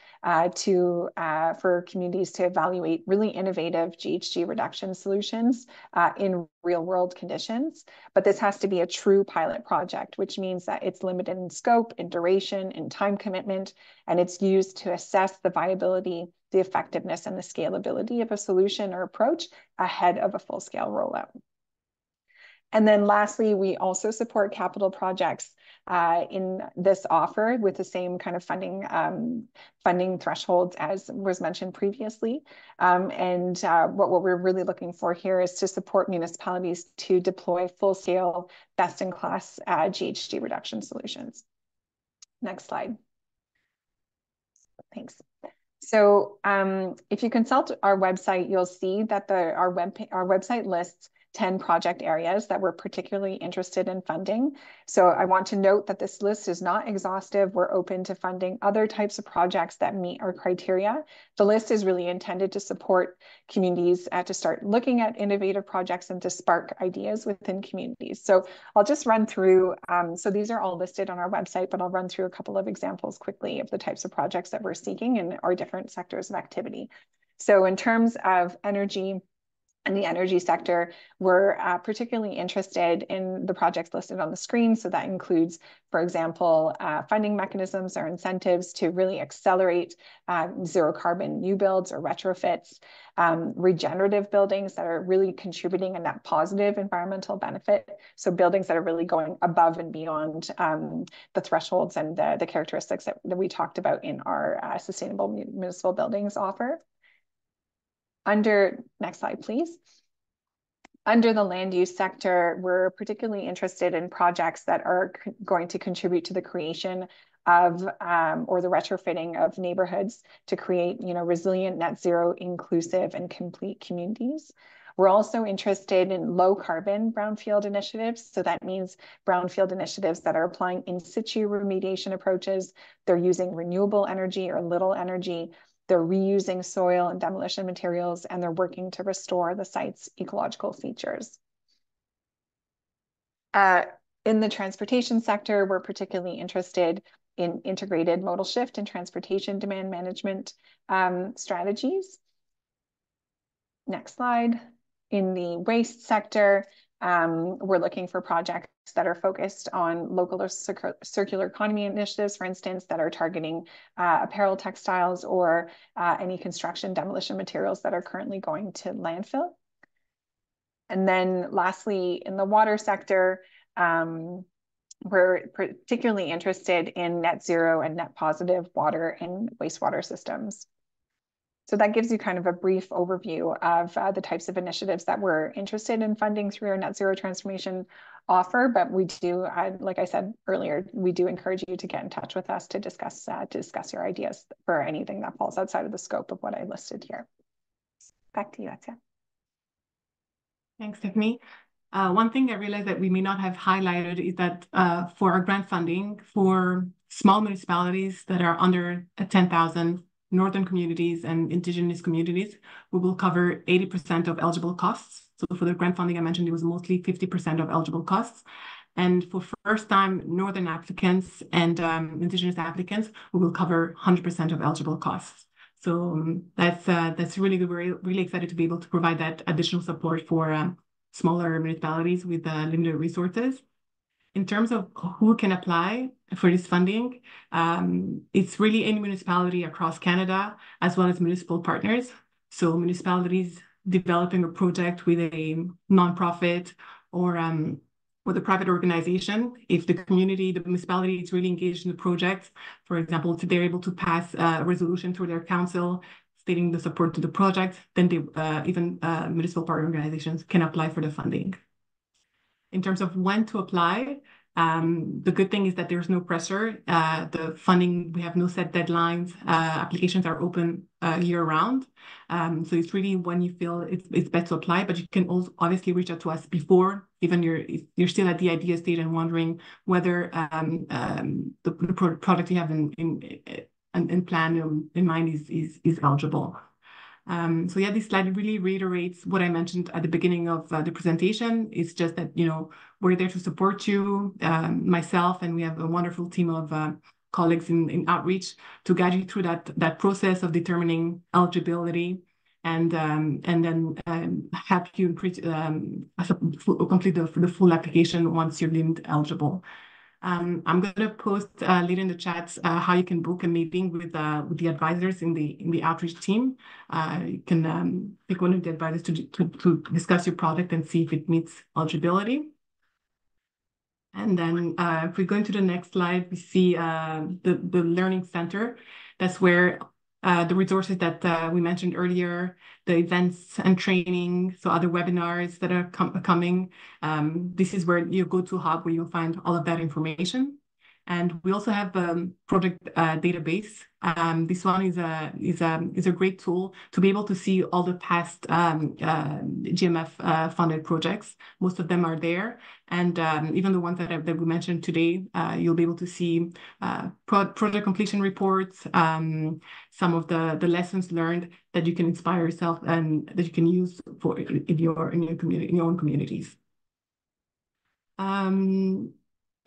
for communities to evaluate really innovative GHG reduction solutions in real-world conditions. But this has to be a true pilot project, which means that it's limited in scope, in duration, in time commitment, and it's used to assess the viability, the effectiveness, and the scalability of a solution or approach ahead of a full-scale rollout. And then lastly, we also support capital projects in this offer with the same kind of funding thresholds as was mentioned previously. What we're really looking for here is to support municipalities to deploy full-scale, best-in-class GHG reduction solutions. Next slide. Thanks. So if you consult our website, you'll see that our website lists 10 project areas that we're particularly interested in funding. So I want to note that this list is not exhaustive. We're open to funding other types of projects that meet our criteria. The list is really intended to support communities to start looking at innovative projects and to spark ideas within communities. So I'll just run through, so these are all listed on our website, but I'll run through a couple of examples quickly of the types of projects that we're seeking in our different sectors of activity. So in terms of energy, in the energy sector, we're particularly interested in the projects listed on the screen. So that includes, for example, funding mechanisms or incentives to really accelerate zero carbon new builds or retrofits, regenerative buildings that are really contributing a net positive environmental benefit. So buildings that are really going above and beyond the thresholds and the characteristics that we talked about in our Sustainable Municipal Buildings offer. Next slide, please. Under the land use sector, we're particularly interested in projects that are going to contribute to the creation of or the retrofitting of neighborhoods to create, resilient, net zero, inclusive, and complete communities. We're also interested in low carbon brownfield initiatives. So that means brownfield initiatives that are applying in situ remediation approaches. They're using renewable energy or little energy. They're reusing soil and demolition materials, and they're working to restore the site's ecological features. In the transportation sector, we're particularly interested in integrated modal shift and transportation demand management strategies. Next slide. In the waste sector, we're looking for projects that are focused on local or circular economy initiatives, for instance, that are targeting apparel, textiles, or any construction demolition materials that are currently going to landfill. And then lastly, in the water sector, we're particularly interested in net zero and net positive water and wastewater systems. So that gives you kind of a brief overview of the types of initiatives that we're interested in funding through our net zero transformation offer. But we do, like I said earlier, we do encourage you to get in touch with us to discuss your ideas for anything that falls outside of the scope of what I listed here. Back to you, Atia. Thanks, Stephanie. One thing I realized that we may not have highlighted is that for our grant funding for small municipalities that are under 10,000, northern communities and indigenous communities, we will cover 80% of eligible costs. So for the grant funding I mentioned, it was mostly 50% of eligible costs. And for first-time northern applicants and indigenous applicants, we will cover 100% of eligible costs. So that's really good. We're really excited to be able to provide that additional support for smaller municipalities with limited resources. In terms of who can apply for this funding, it's really any municipality across Canada, as well as municipal partners. So municipalities developing a project with a nonprofit or with a private organization. If the municipality is really engaged in the project, for example, if they're able to pass a resolution through their council stating the support to the project, then even municipal partner organizations can apply for the funding. In terms of when to apply, the good thing is that there's no pressure. The funding, we have no set deadlines. Applications are open year-round. So it's really when you feel it's best to apply, but you can also obviously reach out to us before, even if you're still at the idea stage and wondering whether the product you have in plan in mind is eligible. So yeah, this slide really reiterates what I mentioned at the beginning of the presentation. It's just that, we're there to support you, myself, and we have a wonderful team of colleagues in outreach to guide you through that process of determining eligibility and then help you complete the full application once you're deemed eligible. I'm going to post later in the chat how you can book a meeting with the advisors in the outreach team. You can pick one of the advisors to discuss your product and see if it meets eligibility. And then if we go into the next slide, we see the Learning Center. That's where the resources that we mentioned earlier, the events and training, so other webinars that are coming. This is where you go to hub where you'll find all of that information. And we also have a project database. This one is a great tool to be able to see all the past GMF funded projects. Most of them are there, and even the ones that we mentioned today, you'll be able to see project completion reports, some of the lessons learned that you can inspire yourself and that you can use for in your community, in your own communities.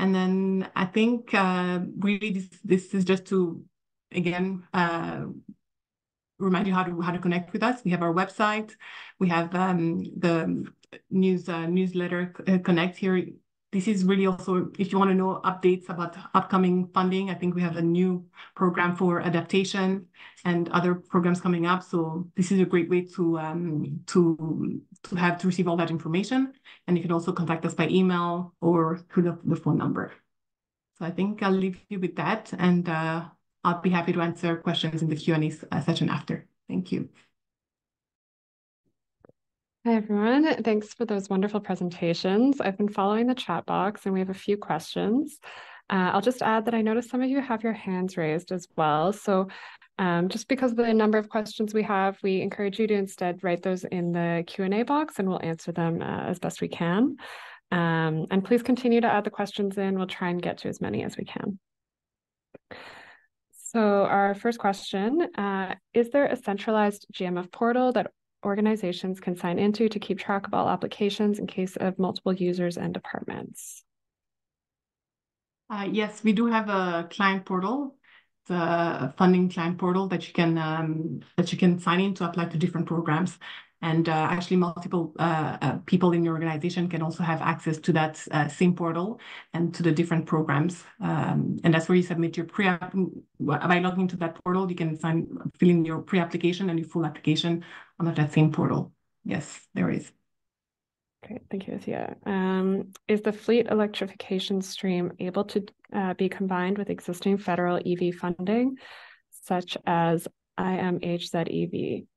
And then I think really this is just to, again, remind you how to connect with us. We have our website. We have the newsletter Connect here. This is really also, if you want to know updates about upcoming funding, I think we have a new program for adaptation and other programs coming up. So this is a great way to receive all that information. And you can also contact us by email or through the phone number. So I think I'll leave you with that, and I'll be happy to answer questions in the Q&A session after. Thank you. Hi, everyone. Thanks for those wonderful presentations. I've been following the chat box and we have a few questions. I'll just add that I noticed some of you have your hands raised as well. So just because of the number of questions we have, we encourage you to instead write those in the Q&A box and we'll answer them as best we can. And please continue to add the questions in. We'll try and get to as many as we can. So our first question, is there a centralized GMF portal that organizations can sign into to keep track of all applications in case of multiple users and departments? Yes, we do have a client portal, the funding client portal that you can sign in to apply to different programs. And actually, multiple people in your organization can also have access to that same portal and to the different programs. And that's where you submit your by logging into that portal, you can fill in your pre-application and your full application on that same portal. Yes, there is. Great, thank you, Athia. Is the fleet electrification stream able to be combined with existing federal EV funding, such as IMHZEV?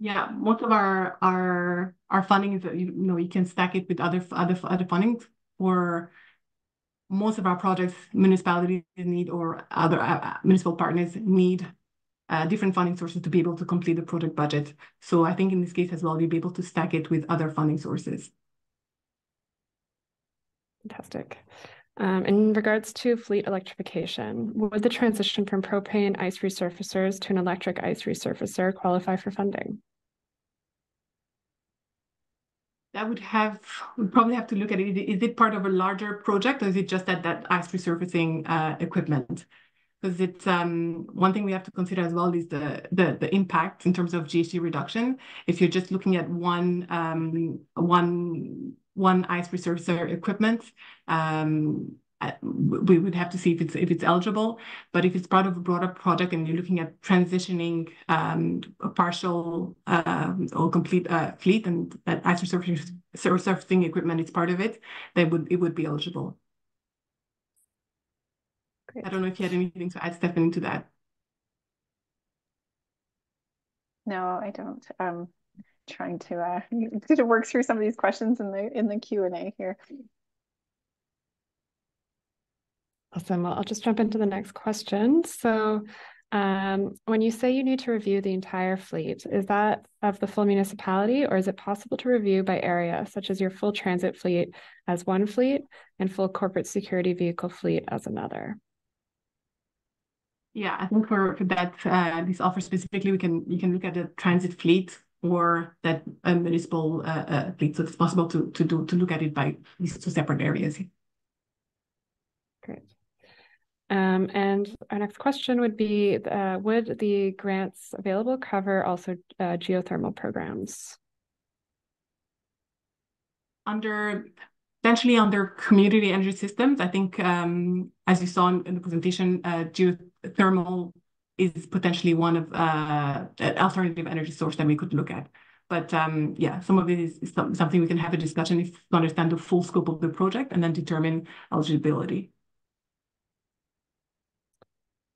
Yeah, most of our funding is, you can stack it with other funding. For most of our projects, municipalities need, or other municipal partners need different funding sources to be able to complete the project budget. So I think in this case as well, you'll be able to stack it with other funding sources. Fantastic. In regards to fleet electrification, would the transition from propane ice resurfacers to an electric ice resurfacer qualify for funding? We'd probably have to look at it. Is it part of a larger project, or is it just that ice resurfacing equipment? Because it's one thing we have to consider as well is the impact in terms of GHG reduction. If you're just looking at one ice resurfacer equipment, we would have to see if it's eligible. But if it's part of a broader project and you're looking at transitioning a partial or complete fleet, and that ice resurfacing equipment is part of it, then it would be eligible. Great. I don't know if you had anything to add, Stephanie, to that. No, I don't. Trying to work through some of these questions in the Q&A here. Awesome. Well, I'll just jump into the next question. So when you say you need to review the entire fleet, is that of the full municipality, or is it possible to review by area, such as your full transit fleet as one fleet and full corporate security vehicle fleet as another? Yeah, I think for that, this offer specifically, you can look at the transit fleet or that municipal fleet. So it's possible to look at it by these two separate areas. Great. And our next question would be, would the grants available cover also geothermal programs? Potentially under community energy systems, I think, as you saw in the presentation, geothermal is potentially one of an alternative energy source that we could look at. But yeah, some of it is something we can have a discussion if to understand the full scope of the project and then determine eligibility.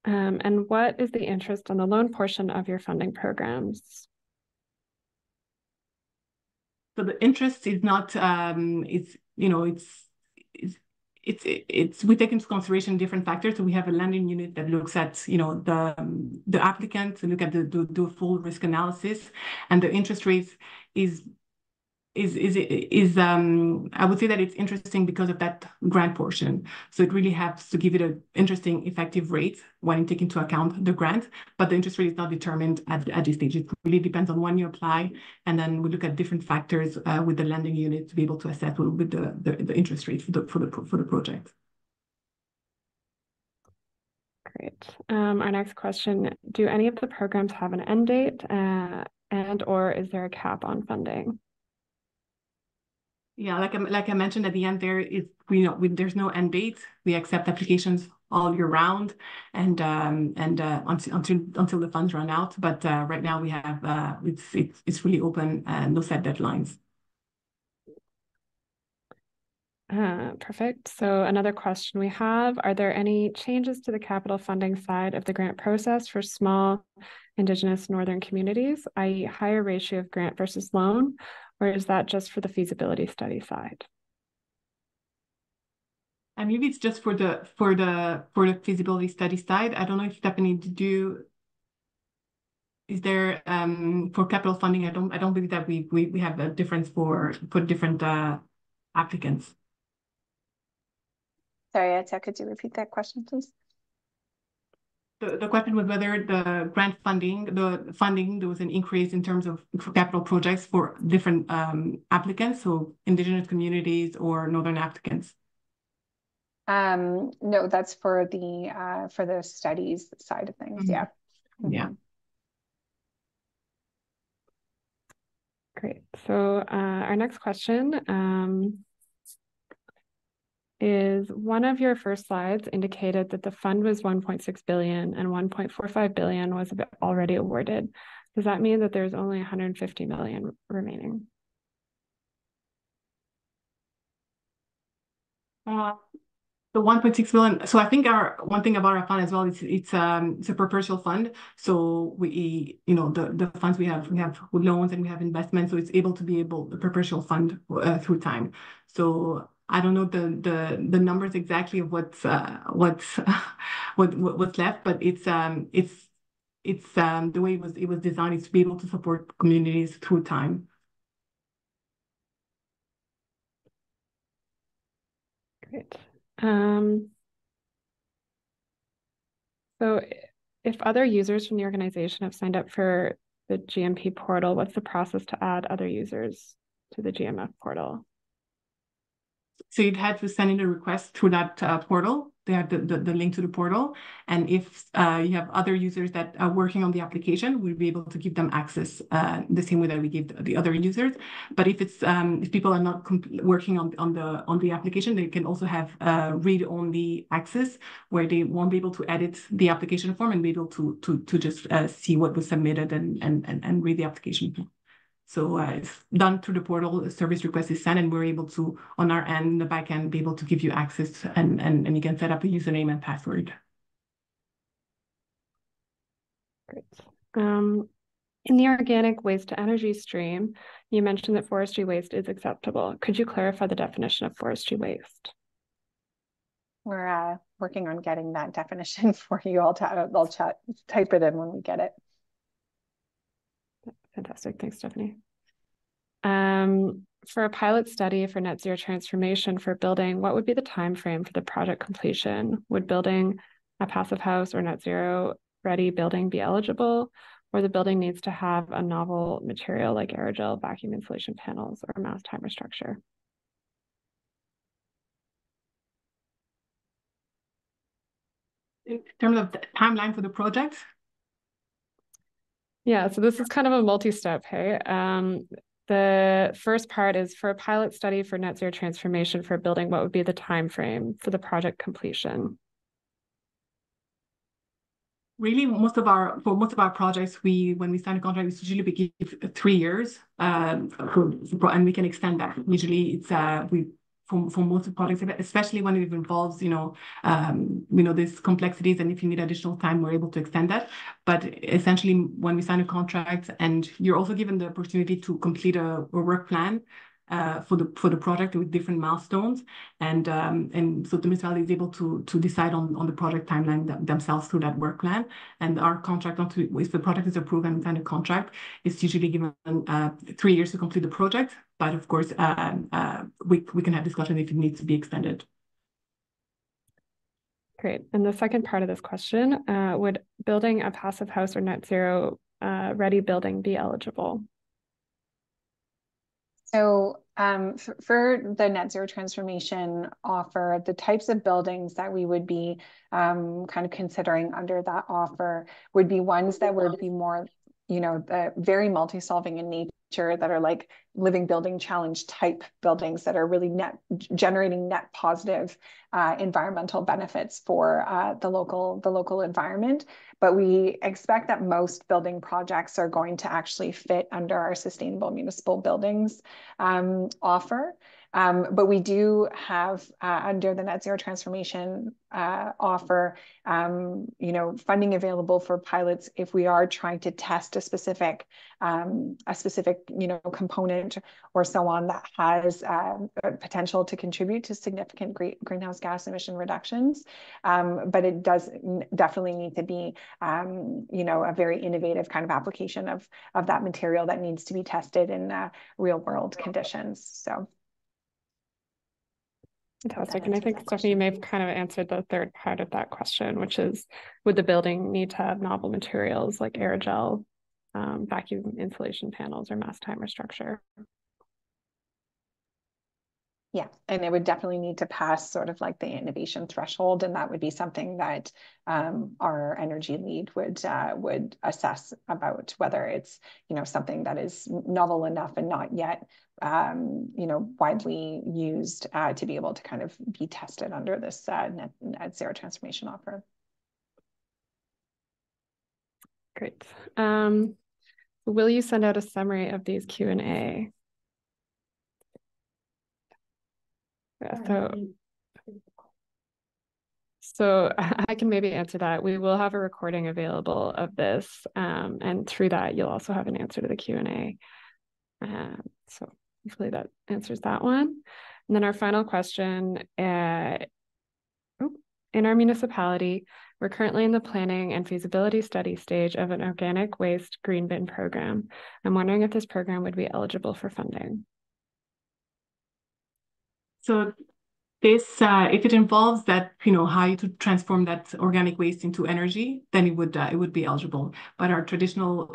And what is the interest on the loan portion of your funding programs? So the interest is not, we take into consideration different factors. So we have a lending unit that looks at, the applicant, look at the full risk analysis, and the interest rates is I would say that it's interesting because of that grant portion. So it really has to give it an interesting effective rate when you take into account the grant, but the interest rate is not determined at this stage. It really depends on when you apply, and then we look at different factors with the lending unit to be able to assess what will be the interest rate for the project. Great. Our next question, do any of the programs have an end date and or is there a cap on funding? Yeah, like I mentioned at the end, there's no end date. We accept applications all year round, and until the funds run out. But right now we have it's really open, no set deadlines. Perfect. So another question we have, are there any changes to the capital funding side of the grant process for small Indigenous Northern communities, i.e. higher ratio of grant versus loan, or is that just for the feasibility study side? And maybe it's just for the feasibility study side. I don't know if Stephanie, is there for capital funding? I don't believe that we have a difference for different applicants. Sorry, Atia, could you repeat that question, please? The question was whether the grant funding, there was an increase in terms of capital projects for different applicants, so Indigenous communities or Northern applicants. No, that's for the studies side of things. Yeah. Yeah. Great. So our next question is, one of your first slides indicated that the fund was 1.6 billion and 1.45 billion was already awarded. Does that mean that there's only 150 million remaining? The 1.6 billion. So I think one thing about our fund as well is it's a perpetual fund. So we, the funds we have loans and we have investments, so it's able to be the perpetual fund through time. So I don't know the numbers exactly of what's left, but it's the way it was designed is to be able to support communities through time. Great. So if other users from the organization have signed up for the GMP portal, what's the process to add other users to the GMF portal? So you'd have to send in a request through that portal. They have the link to the portal. And if you have other users that are working on the application, we'll be able to give them access the same way that we give the other users. But if people are not working on the application, they can also have read-only access where they won't be able to edit the application form and be able to just see what was submitted and read the application form. So it's done through the portal, a service request is sent, and we're able to, on our end, the back end, be able to give you access and you can set up a username and password. Great. In the organic waste to energy stream, you mentioned that forestry waste is acceptable. Could you clarify the definition of forestry waste? We're working on getting that definition for you. I'll type it in when we get it. Fantastic. Thanks, Stephanie. For a pilot study for net zero transformation for building, what would be the time frame for the project completion? Would building a passive house or net zero ready building be eligible, or the building needs to have a novel material like aerogel, vacuum insulation panels, or mass timer structure? In terms of the timeline for the project? Yeah, so this is kind of a multi-step, hey? The first part is for a pilot study for net zero transformation for a building, what would be the time frame for the project completion? Really, for most of our projects, when we sign a contract, we usually give 3 years, and we can extend that. Usually, it's for most of the projects, especially when it involves these complexities, and if you need additional time, we're able to extend that. But essentially, when we sign a contract, and you're also given the opportunity to complete a work plan for the project with different milestones, and so the municipality is able to decide on the project timeline themselves through that work plan. And our contract, if the project is approved and we sign a contract, it's usually given 3 years to complete the project. But of course, we can have discussion if it needs to be extended. Great. And the second part of this question, would building a passive house or net zero ready building be eligible? So for the net zero transformation offer, the types of buildings that we would be kind of considering under that offer would be ones that would be more, very multi-solving in nature, that are like living building challenge type buildings that are really generating net positive environmental benefits for the local environment. But we expect that most building projects are going to actually fit under our sustainable municipal buildings offer. But we do have under the net zero transformation offer, funding available for pilots if we are trying to test a specific component or so on that has potential to contribute to significant greenhouse gas emission reductions. But it does definitely need to be a very innovative kind of application of that material that needs to be tested in real world conditions. So. Fantastic. And I think, Stephanie, you may have kind of answered the third part of that question, which is, would the building need to have novel materials like aerogel, vacuum insulation panels, or mass timer structure? Yeah, and it would definitely need to pass sort of like the innovation threshold, and that would be something that our energy lead would assess about whether it's something that is novel enough and not yet widely used to be able to kind of be tested under this net zero transformation offer. Great. Will you send out a summary of these Q&A? Yeah, so I can maybe answer that. We will have a recording available of this, and through that, you'll also have an answer to the Q&A. So hopefully that answers that one. And then our final question, in our municipality, we're currently in the planning and feasibility study stage of an organic waste green bin program. I'm wondering if this program would be eligible for funding. So this, if it involves that, how to transform that organic waste into energy, then it would be eligible. But our traditional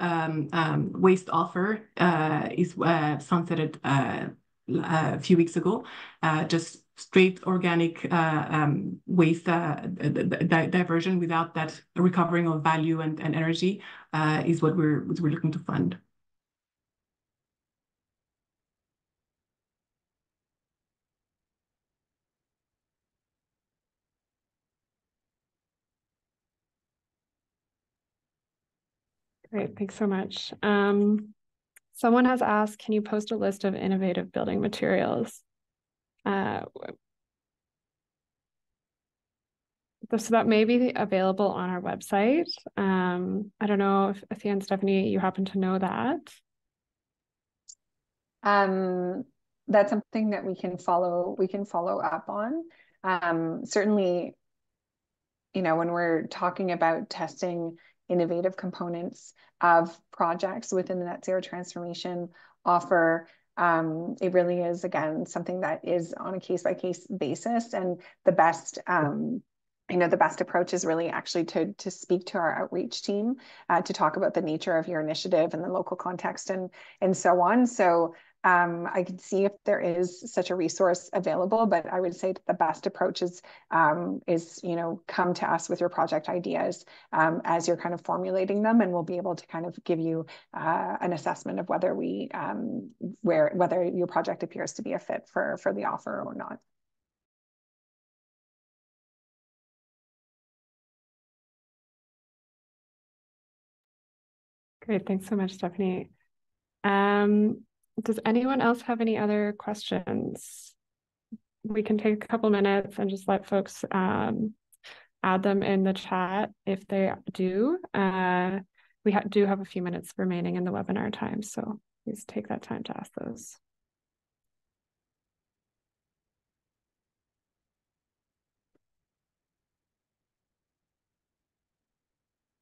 waste offer is sunsetted a few weeks ago. Just straight organic waste diversion without that recovering of value and energy is what we're looking to fund. Great, thanks so much. Someone has asked, can you post a list of innovative building materials? So that may be available on our website. I don't know if Athea and Stephanie, you happen to know that. That's something that we can follow up on. Certainly, when we're talking about testing innovative components of projects within the net zero transformation offer, it really is, again, something that is on a case-by-case basis. And the best the best approach is really actually to speak to our outreach team to talk about the nature of your initiative and the local context and so on. So I can see if there is such a resource available, but I would say that the best approach is come to us with your project ideas as you're kind of formulating them, and we'll be able to kind of give you an assessment of whether whether your project appears to be a fit for the offer or not. Great. Thanks so much, Stephanie. Does anyone else have any other questions? We can take a couple minutes and just let folks add them in the chat if they do. We do have a few minutes remaining in the webinar time, so please take that time to ask those.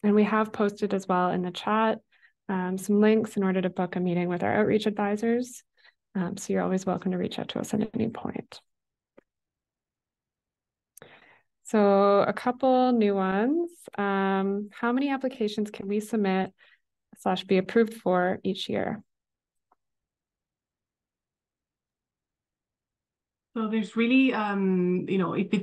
And we have posted as well in the chat some links in order to book a meeting with our outreach advisors. So you're always welcome to reach out to us at any point. So a couple new ones. How many applications can we submit / be approved for each year? So there's really, if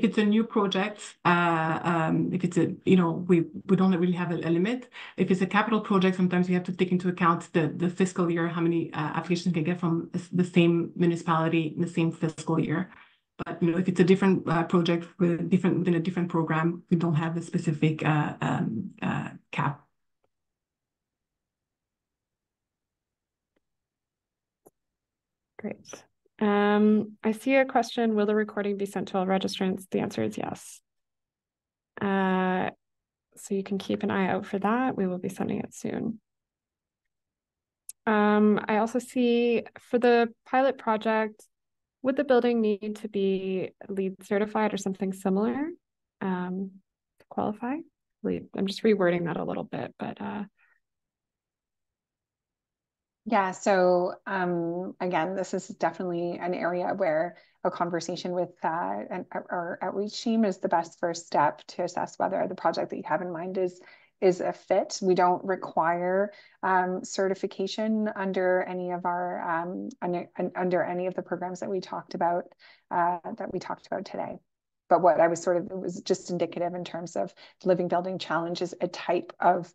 it's a new project, if it's a, we don't really have a limit. If it's a capital project, sometimes we have to take into account the fiscal year, how many applications we can get from the same municipality in the same fiscal year. But if it's a different project within a different program, we don't have a specific cap. Great. I see a question, will the recording be sent to all registrants? The answer is yes. So you can keep an eye out for that. We will be sending it soon. I also see for the pilot project, would the building need to be LEED certified or something similar to qualify? I'm just rewording that a little bit, but yeah, so again, this is definitely an area where a conversation with our outreach team is the best first step to assess whether the project that you have in mind is a fit. We don't require certification under any of our under any of the programs that we talked about today. But what I was it was just indicative in terms of Living Building Challenge is a type of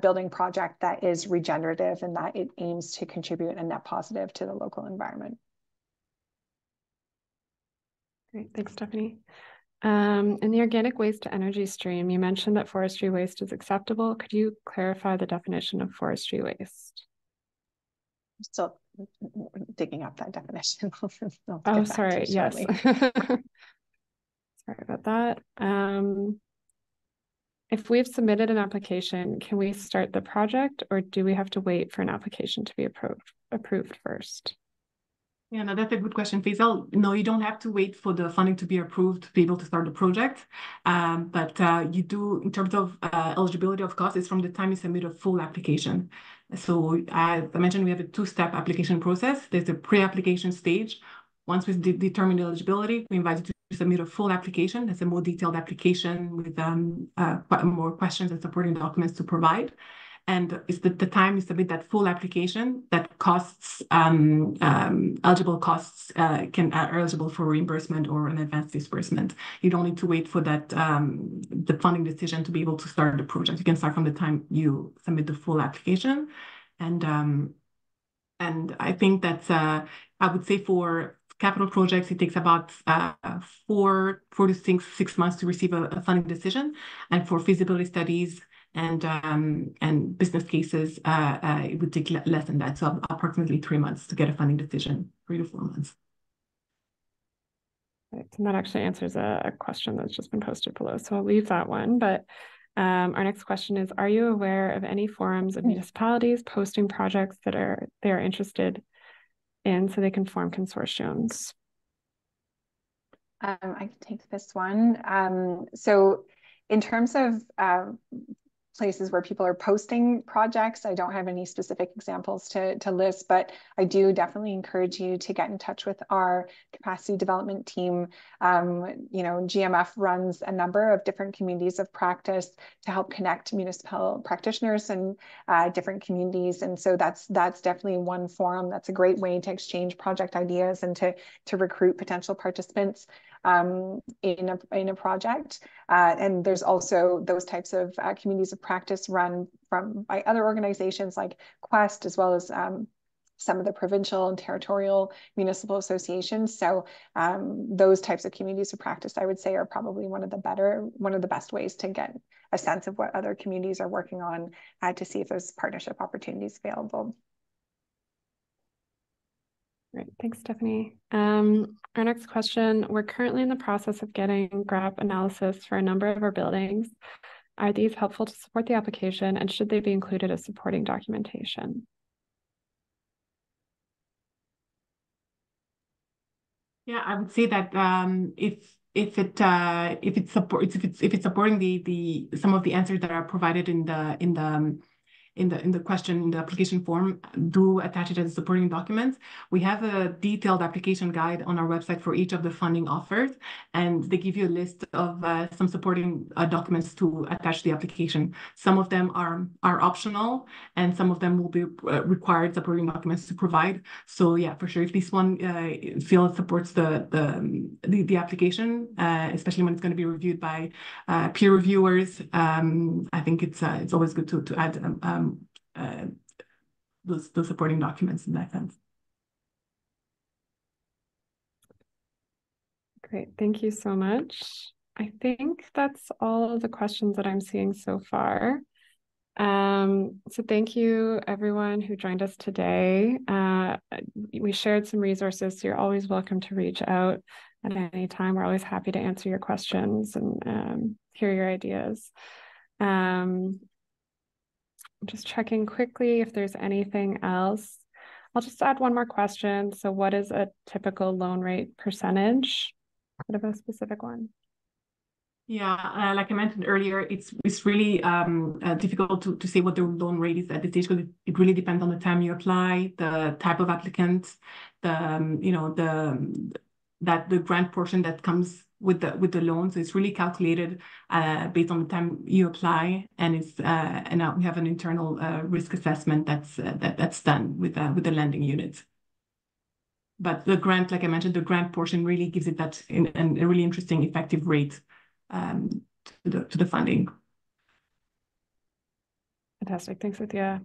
building project that is regenerative and that it aims to contribute a net positive to the local environment. Great, thanks, Stephanie. In the organic waste to energy stream, you mentioned that forestry waste is acceptable. Could you clarify the definition of forestry waste? I'm still digging up that definition. Oh, sorry, yes. Sorry about that. If we've submitted an application, can we start the project or do we have to wait for an application to be approved first? Yeah, no, that's a good question, Faisal. No, you don't have to wait for the funding to be approved to be able to start the project. But you do, in terms of eligibility of costs, it's from the time you submit a full application. So as I mentioned, we have a two-step application process. There's a pre-application stage. Once we determine the eligibility, we invite you to submit a full application. That's a more detailed application with more questions and supporting documents to provide. And it's the time you submit that full application that costs, eligible costs are eligible for reimbursement or an advanced disbursement. You don't need to wait for that, the funding decision to be able to start the project. You can start from the time you submit the full application. And I think that's, I would say for capital projects, it takes about 4 to 6 months to receive a funding decision. And for feasibility studies and business cases, it would take less than that. So approximately 3 months to get a funding decision, 3 to 4 months. Right. And that actually answers a question that's just been posted below. So I'll leave that one. But our next question is, are you aware of any forums of municipalities posting projects that they are interested in so they can form consortiums? I can take this one. So in terms of places where people are posting projects, I don't have any specific examples to list, but I do definitely encourage you to get in touch with our capacity development team. GMF runs a number of different communities of practice to help connect municipal practitioners and different communities. And so that's definitely one forum. That's a great way to exchange project ideas and to recruit potential participants in a project. And there's also those types of communities of practice run by other organizations like Quest, as well as some of the provincial and territorial municipal associations. So those types of communities of practice, I would say, are probably one of the best ways to get a sense of what other communities are working on to see if there's partnership opportunities available. Great, thanks, Stephanie. Our next question, we're currently in the process of getting GRAP analysis for a number of our buildings. Are these helpful to support the application, and should they be included as supporting documentation? Yeah, I would say that if it's supporting the some of the answers that are provided in the question, in the application form, do attach it as a supporting document. We have a detailed application guide on our website for each of the funding offers, and they give you a list of some supporting documents to attach to the application. Some of them are optional, and some of them will be required supporting documents to provide. So yeah, for sure, if this one feels supports the application, especially when it's going to be reviewed by peer reviewers, I think it's always good to add those supporting documents in that sense. Great, thank you so much. I think that's all of the questions that I'm seeing so far. So thank you everyone who joined us today. We shared some resources, so you're always welcome to reach out at any time. We're always happy to answer your questions and hear your ideas. I'm just checking quickly if there's anything else. I'll just add one more question. So what is a typical loan rate percentage? Bit of a specific one. Yeah, like I mentioned earlier, it's really difficult to say what the loan rate is at this stage, because it really depends on the time you apply, the type of applicant, the grant portion that comes with the loan. So it's really calculated based on the time you apply, and now we have an internal risk assessment that's done with the lending unit. But the grant, like I mentioned, the grant portion really gives it that a really interesting effective rate to the funding. Fantastic, thanks, Cynthia.